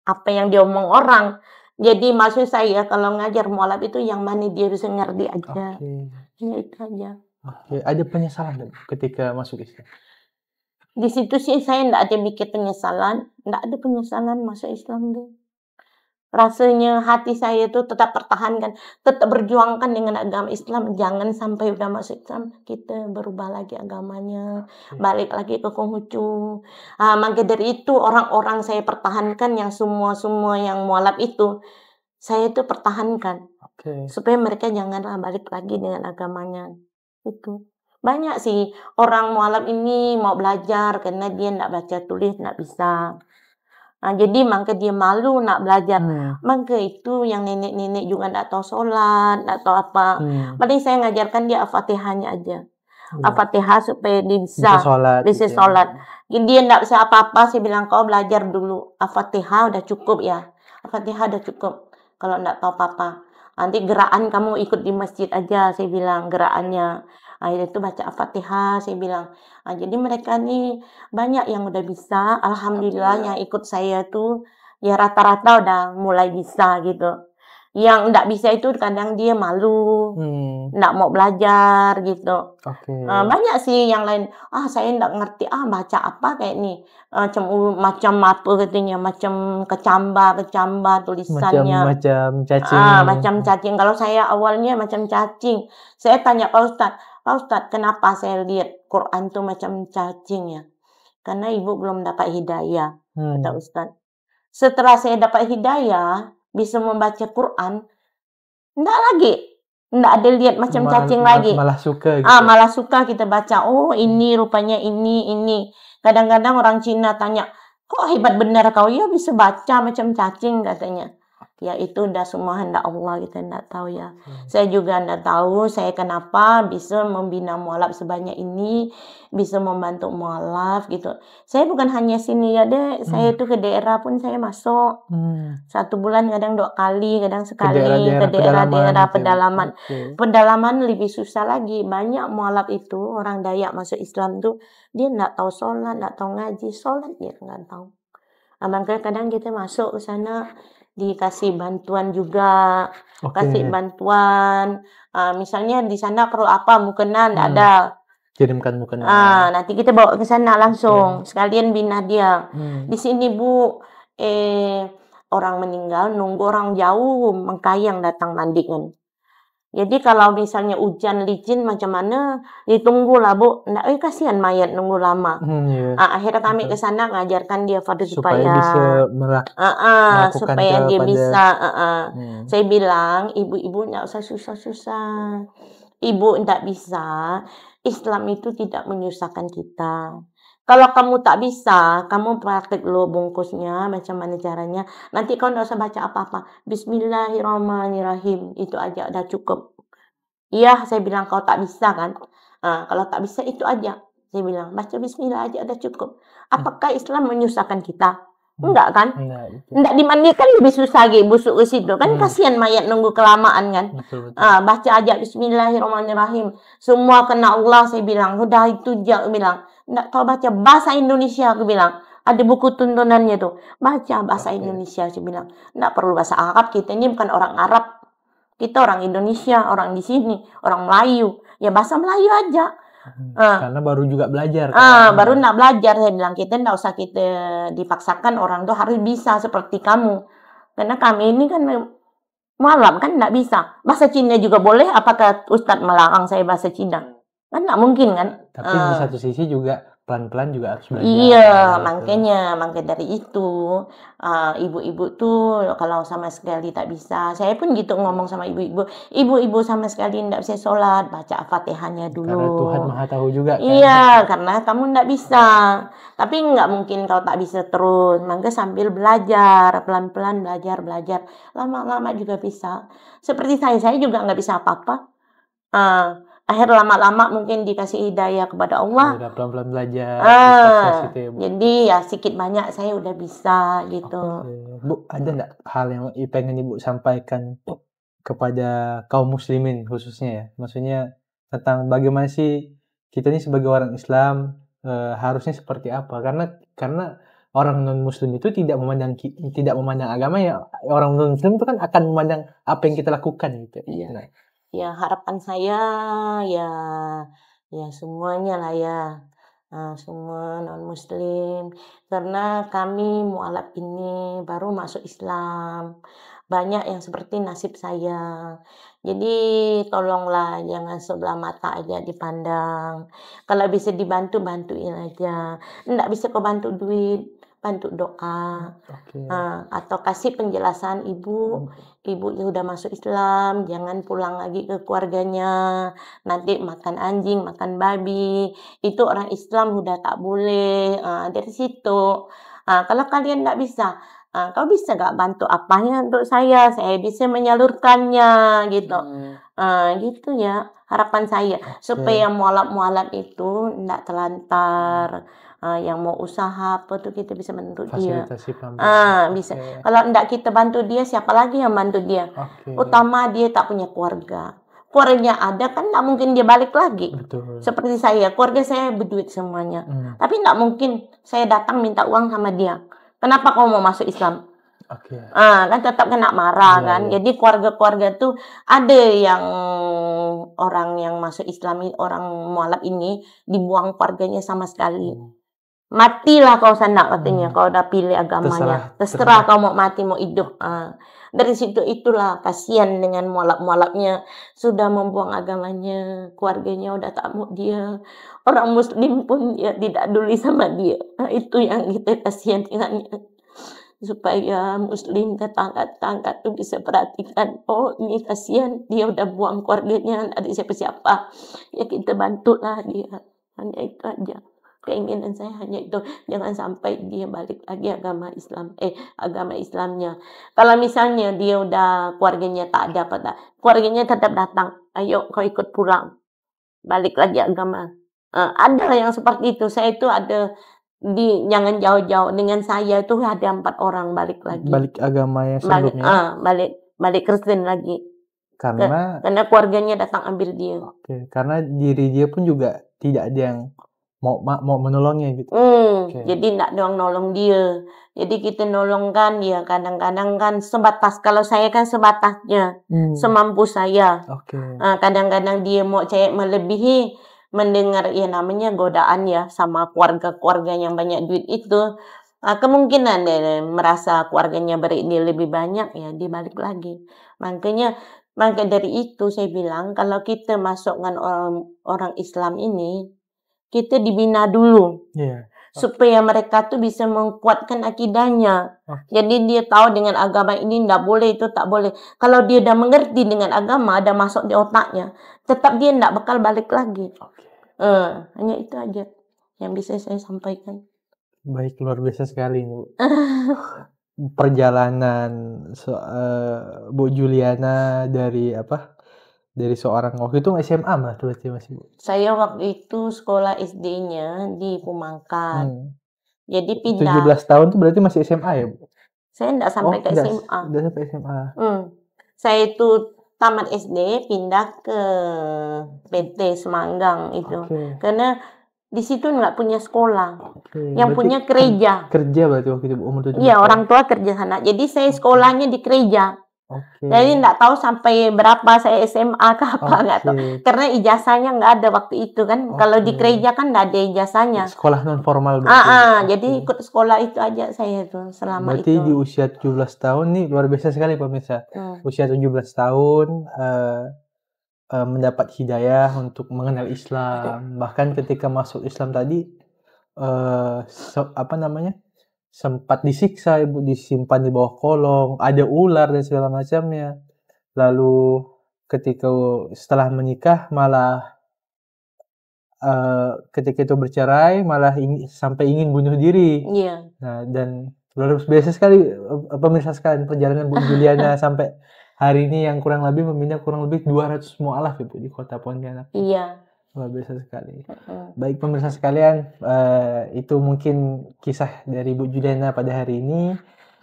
Apa yang diomong orang. Jadi maksud saya kalau ngajar mualaf itu yang mana dia bisa ngerti aja. Ya itu aja. Ada penyesalan ketika masuk Islam? Di situ sih saya enggak ada mikir penyesalan, enggak ada penyesalan masuk Islam deh. Rasanya hati saya itu tetap pertahankan, tetap berjuangkan dengan agama Islam. Jangan sampai udah masuk Islam, kita berubah lagi agamanya, balik lagi ke Konghucu. Maka dari itu orang-orang saya pertahankan yang semua yang mualaf itu, saya itu pertahankan. Supaya mereka janganlah balik lagi dengan agamanya. Itu. Banyak sih orang mualaf ini mau belajar karena dia enggak baca tulis, enggak bisa. Jadi maka dia malu nak belajar. Maka itu yang nenek-nenek juga enggak tahu sholat, enggak tahu apa. Paling saya ngajarkan dia Al-Fatihahnya aja. Al-Fatihah supaya dia bisa sholat. Dia enggak bisa apa-apa, saya bilang kau belajar dulu. Al-Fatihah udah cukup ya. Al-Fatihah udah cukup. Kalau enggak tahu apa-apa. Nanti gerakan kamu ikut di masjid aja, saya bilang gerakannya. Itu baca Al-Fatihah, saya bilang. Jadi mereka nih banyak yang udah bisa. Alhamdulillah yang ikut saya tuh ya rata-rata udah mulai bisa gitu. Yang enggak bisa itu kadang dia malu, enggak mau belajar gitu. Banyak sih yang lain. Saya enggak ngerti. Baca apa kayak nih. Macam apa katanya, macam kecamba tulisannya. Macam cacing. Macam cacing. Kalau saya awalnya macam cacing. Saya tanya Pak Ustadz, kenapa saya lihat Quran tuh macam cacing ya? karena ibu belum dapat hidayah, kata Ustadz. Setelah saya dapat hidayah, bisa membaca Quran, enggak lagi. Enggak ada lihat macam cacing lagi. Malah suka gitu. Malah suka kita baca. Oh, ini rupanya ini. Kadang-kadang orang Cina tanya, kok hebat benar kau? Ya bisa baca macam cacing katanya. Ya itu udah semua hendak Allah, kita enggak tahu ya. Saya juga enggak tahu saya kenapa bisa membina mualaf sebanyak ini, bisa membantu mualaf gitu. Saya bukan hanya sini ya, Dek. Saya itu ke daerah pun saya masuk. 1 bulan kadang 2 kali, kadang sekali ke daerah-daerah pedalaman. Pedalaman lebih susah lagi. Banyak mualaf itu orang Dayak masuk Islam tuh dia enggak tahu sholat, enggak tahu ngaji, sholat dia enggak tahu. Makanya kadang kita masuk ke sana dikasih bantuan juga, kasih bantuan. Misalnya di sana perlu apa, mukena enggak ada. Kirimkan mukena. Nanti kita bawa ke sana langsung, sekalian bina dia. Di sini Bu, orang meninggal nunggu orang jauh Mengkayang datang mandikan. Jadi kalau misalnya hujan licin macam mana, ditunggulah Bu. Nggak, kasihan mayat nunggu lama. Akhirnya kami ke sana ngajarkan dia supaya bisa supaya dia bisa. Saya bilang, ibu-ibu nggak usah susah-susah. Ibu nggak bisa, Islam itu tidak menyusahkan kita. Kalau kamu tak bisa, kamu praktek dulu bungkusnya, macam mana caranya. Nanti kau nggak usah baca apa-apa. Bismillahirrahmanirrahim. Itu aja udah cukup. Iya, saya bilang kau tak bisa kan. Kalau tak bisa itu aja. Saya bilang, baca bismillah aja udah cukup. Apakah Islam menyusahkan kita? Enggak kan? Enggak dimandikan lebih susah lagi busuk ke situ. Kan kasihan mayat nunggu kelamaan kan. Baca aja bismillahirrahmanirrahim. Semua kena Allah, saya bilang. Udah itu aja, aku bilang. Enggak tahu baca bahasa Indonesia, aku bilang. Ada buku tuntunannya tuh. Baca bahasa Indonesia, saya bilang. Enggak perlu bahasa Arab, kita ini bukan orang Arab. Kita orang Indonesia, orang di sini, orang Melayu. Ya bahasa Melayu aja. Karena baru juga belajar. Baru nak belajar, saya bilang. Kita enggak usah kita dipaksakan orang tuh harus bisa seperti kamu. Karena kami ini kan malam kan enggak bisa. Bahasa Cina juga boleh, apakah Ustadz melarang saya bahasa Cina? Kan enggak mungkin kan? Tapi di satu sisi juga pelan-pelan juga harus belajar. Iya, makanya dari itu ibu-ibu tuh kalau sama sekali tak bisa. Saya pun gitu ngomong sama ibu-ibu. Ibu-ibu sama sekali tidak bisa sholat, baca Fatihahnya dulu. Karena Tuhan Maha Tahu juga kan. Iya, karena kamu tidak bisa. Tapi nggak mungkin kau tak bisa terus. Maka sambil belajar, pelan-pelan belajar. Lama-lama juga bisa. Seperti saya juga nggak bisa apa-apa. Akhirnya lama-lama mungkin dikasih hidayah kepada Allah. Udah pelan-pelan belajar. Gitu ya, Bu. Jadi ya sedikit banyak saya udah bisa gitu. Bu, ada nggak hal yang pengen Ibu sampaikan kepada kaum muslimin khususnya ya? Maksudnya tentang bagaimana sih kita ini sebagai orang Islam harusnya seperti apa? Karena orang non Muslim itu tidak memandang agama ya. Orang non Muslim itu kan akan memandang apa yang kita lakukan gitu. Iya. Nah. Ya harapan saya ya semuanya lah ya. Semua non Muslim. Karena kami mualaf ini baru masuk Islam. Banyak yang seperti nasib saya. Jadi tolonglah jangan sebelah mata aja dipandang. Kalau bisa dibantu, bantuin aja. Enggak bisa kau bantu duit, bantu doa. Atau kasih penjelasan ibu yang udah masuk Islam, jangan pulang lagi ke keluarganya. Nanti makan anjing, makan babi. Itu orang Islam udah tak boleh. Dari situ. Kalau kalian enggak bisa, kau bisa gak bantu apanya untuk saya bisa menyalurkannya gitu. Gitu ya harapan saya. Supaya mualaf-mualaf itu enggak terlantar. Yang mau usaha apa tuh kita bisa bantu dia. Bisa. Kalau enggak kita bantu dia, siapa lagi yang bantu dia? Utama dia tak punya keluarga. Keluarganya ada kan enggak mungkin dia balik lagi. Betul. Seperti saya, keluarga saya berduit semuanya. Tapi enggak mungkin saya datang minta uang sama dia. Kenapa kau mau masuk Islam? Kan tetap kena marah kan. Jadi keluarga-keluarga tuh ada yang orang yang masuk Islam, orang mualaf ini dibuang keluarganya sama sekali. Matilah kau sana katanya, kau udah pilih agamanya. Terserah kau mau mati mau hidup. Dari situ itulah kasihan dengan mualaf-mualafnya, sudah membuang agamanya, keluarganya udah tak mau dia, orang muslim pun ya tidak peduli sama dia. Nah, itu yang kita kasihankannya. Supaya muslim tetangga-tetangga tuh bisa perhatikan, oh ini kasihan dia udah buang keluarganya, nggak ada siapa-siapa. Ya kita bantulah dia. Hanya itu aja. Keinginan saya hanya itu, jangan sampai dia balik lagi agama Islamnya. Kalau misalnya dia udah keluarganya tak ada keluarganya tetap datang, ayo kau ikut pulang, balik lagi agama. Ada yang seperti itu. Saya itu ada jangan jauh-jauh dengan saya itu ada 4 orang balik lagi. Balik agama yang sebelumnya. Balik Kristen lagi. Karena keluarganya datang ambil dia. karena diri dia pun juga tidak ada yang mau menolongnya gitu. Jadi enggak doang nolong dia. Jadi kita nolong kan ya kadang-kadang kan sebatas, kalau saya kan sebatasnya, semampu saya. Kadang-kadang dia mau cek melebihi, mendengar ya namanya godaan ya sama keluarga-keluarga yang banyak duit itu. Kemungkinan dia merasa keluarganya berini lebih banyak ya dia balik lagi. Maka dari itu saya bilang kalau kita masukkan orang Islam ini, kita dibina dulu. Supaya mereka tuh bisa menguatkan akidahnya. Jadi dia tahu dengan agama ini tidak boleh, itu tak boleh. Kalau dia udah mengerti dengan agama, ada masuk di otaknya, tetap dia tidak bakal balik lagi. Hanya itu aja yang bisa saya sampaikan. Baik, luar biasa sekali, Bu. Perjalanan Bu Juliana dari seorang waktu itu SMA berarti masih, Bu? Saya waktu itu sekolah SD-nya di Pemangkat. Jadi pindah. 17 tahun tuh berarti masih SMA ya, Bu? Saya enggak sampai ke SMA. Udah sampai SMA. Saya itu tamat SD pindah ke PT Semanggang itu. Karena di situ nggak punya sekolah. Yang punya gereja. Kerja berarti waktu itu umur 17 tahun. Iya, orang tua kerja sana. Jadi saya sekolahnya di gereja. Jadi nggak tahu sampai berapa saya SMA ke apa, nggak tahu. Karena ijazahnya nggak ada waktu itu kan. Kalau di gereja kan nggak ada ijazahnya. Sekolah non formal berarti. Jadi ikut sekolah itu aja saya tuh selama berarti itu. Di usia 17 tahun nih luar biasa sekali pemirsa. Usia 17 tahun mendapat hidayah untuk mengenal Islam. Bahkan ketika masuk Islam tadi sempat disiksa, Ibu, disimpan di bawah kolong, ada ular dan segala macamnya. Lalu ketika setelah menikah malah ketika itu bercerai malah sampai ingin bunuh diri. Nah, dan luar biasa sekali pemirsa sekalian perjalanan Bu Juliana sampai hari ini yang kurang lebih membina kurang lebih 200 mualaf, Ibu, di kota Pontianak. Luar biasa sekali. Baik pemirsa sekalian, itu mungkin kisah dari Bu Juliana pada hari ini.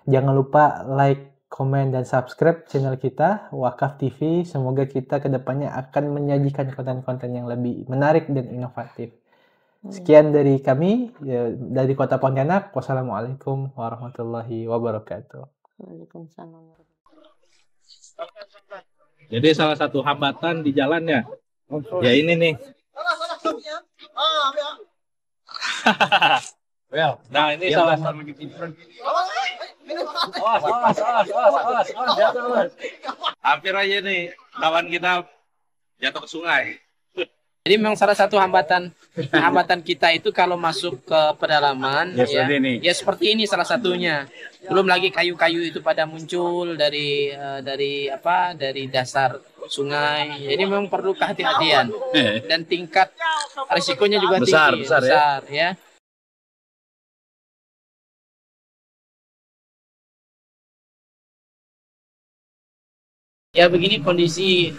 Jangan lupa like, komen, dan subscribe channel kita, Wakaf TV. Semoga kita kedepannya akan menyajikan konten-konten yang lebih menarik dan inovatif. Sekian dari kami, dari kota Pontianak. Wassalamualaikum warahmatullahi wabarakatuh. Waalaikumsalam. Jadi salah satu hambatan di jalannya, ya ini nih. Nah ini salah satu. Hampir aja nih kawan kita jatuh ke sungai. Jadi memang salah satu hambatan kita itu kalau masuk ke pedalaman ya seperti ini salah satunya. Belum lagi kayu-kayu itu pada muncul dari dasar sungai. Jadi memang perlu kehati-hatian dan tingkat risikonya juga tinggi, besar ya. Ya begini kondisi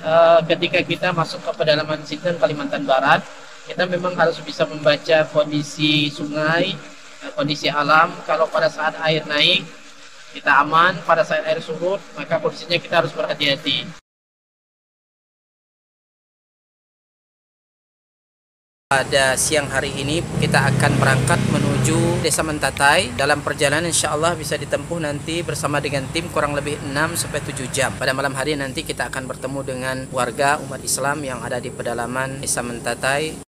ketika kita masuk ke pedalaman Sinten, Kalimantan Barat, kita memang harus bisa membaca kondisi sungai, kondisi alam. Kalau pada saat air naik, kita aman. Pada saat air surut, maka kondisinya kita harus berhati-hati. Pada siang hari ini kita akan berangkat menuju Desa Mentatai. Dalam perjalanan insya Allah bisa ditempuh nanti bersama dengan tim kurang lebih 6-7 jam. Pada malam hari nanti kita akan bertemu dengan warga umat Islam yang ada di pedalaman Desa Mentatai.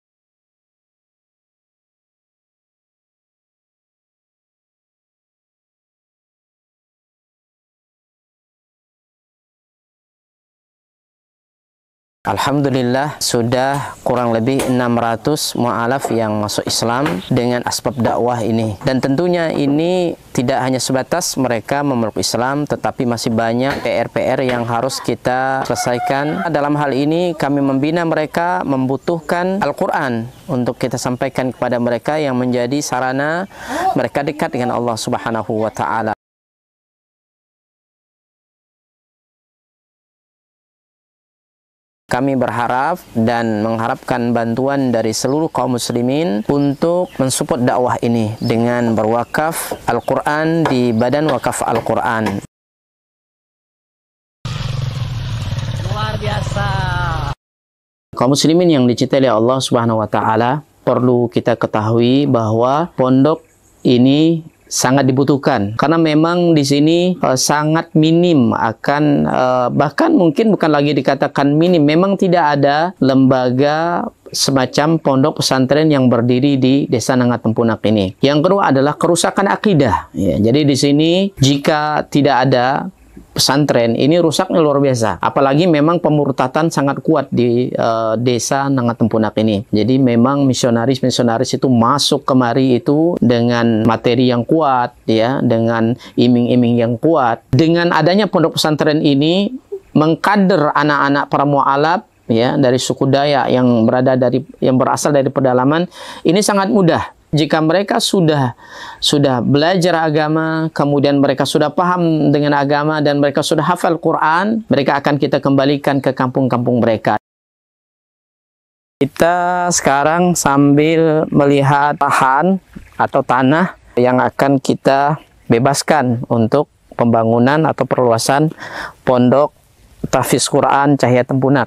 Alhamdulillah sudah kurang lebih 600 mu'alaf yang masuk Islam dengan asbab dakwah ini. Dan tentunya ini tidak hanya sebatas mereka memeluk Islam, tetapi masih banyak PR-PR yang harus kita selesaikan. Dalam hal ini kami membina mereka membutuhkan Al-Quran untuk kita sampaikan kepada mereka yang menjadi sarana mereka dekat dengan Allah Subhanahu wa Ta'ala. Kami berharap dan mengharapkan bantuan dari seluruh kaum muslimin untuk mensupport dakwah ini dengan berwakaf Al-Quran di Badan Wakaf Al-Quran. Luar biasa. Kaum muslimin yang dicintai oleh Allah Subhanahu wa Ta'ala, perlu kita ketahui bahwa pondok ini sangat dibutuhkan karena memang di sini sangat minim akan bahkan mungkin bukan lagi dikatakan minim, memang tidak ada lembaga semacam pondok pesantren yang berdiri di Desa Nangat Tempunak ini. Yang kedua adalah kerusakan akidah. Ya, jadi di sini jika tidak ada pesantren ini rusaknya luar biasa. Apalagi memang pemurtatan sangat kuat di Desa Nangat Tempunak ini. Jadi memang misionaris-misionaris itu masuk kemari itu dengan materi yang kuat, ya, dengan iming-iming yang kuat. Dengan adanya pondok pesantren ini mengkader anak-anak para mu'alaf, ya, dari suku Dayak yang berasal dari pedalaman ini sangat mudah. Jika mereka sudah belajar agama, kemudian mereka sudah paham dengan agama dan mereka sudah hafal Quran, mereka akan kita kembalikan ke kampung-kampung mereka. Kita sekarang sambil melihat lahan atau tanah yang akan kita bebaskan untuk pembangunan atau perluasan pondok tahfiz Quran Cahaya Tempunak.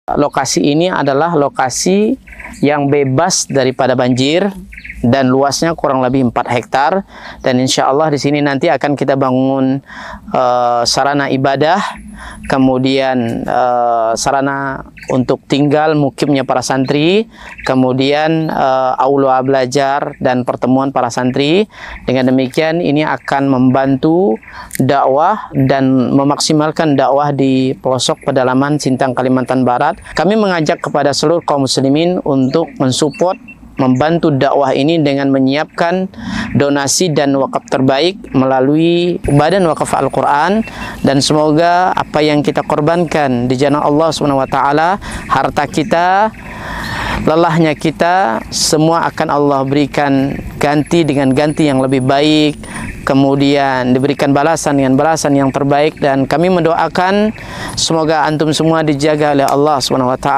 Lokasi ini adalah lokasi yang bebas daripada banjir dan luasnya kurang lebih 4 hektar, dan insya Allah di sini nanti akan kita bangun sarana ibadah, kemudian sarana untuk tinggal mukimnya para santri, kemudian aula belajar dan pertemuan para santri. Dengan demikian ini akan membantu dakwah dan memaksimalkan dakwah di pelosok pedalaman Sintang, Kalimantan Barat. Kami mengajak kepada seluruh kaum muslimin untuk mensupport, membantu dakwah ini dengan menyiapkan donasi dan wakaf terbaik melalui Badan Wakaf Al-Quran, dan semoga apa yang kita korbankan di jalan Allah SWT, harta kita, lelahnya kita, semua akan Allah berikan ganti dengan ganti yang lebih baik, kemudian diberikan balasan dengan balasan yang terbaik. Dan kami mendoakan semoga antum semua dijaga oleh Allah SWT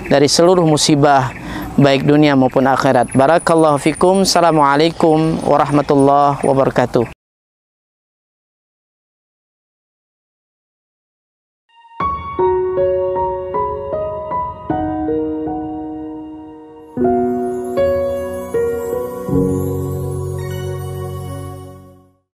dari seluruh musibah baik dunia maupun akhirat. Barakallahu fikum. Assalamualaikum warahmatullahi wabarakatuh.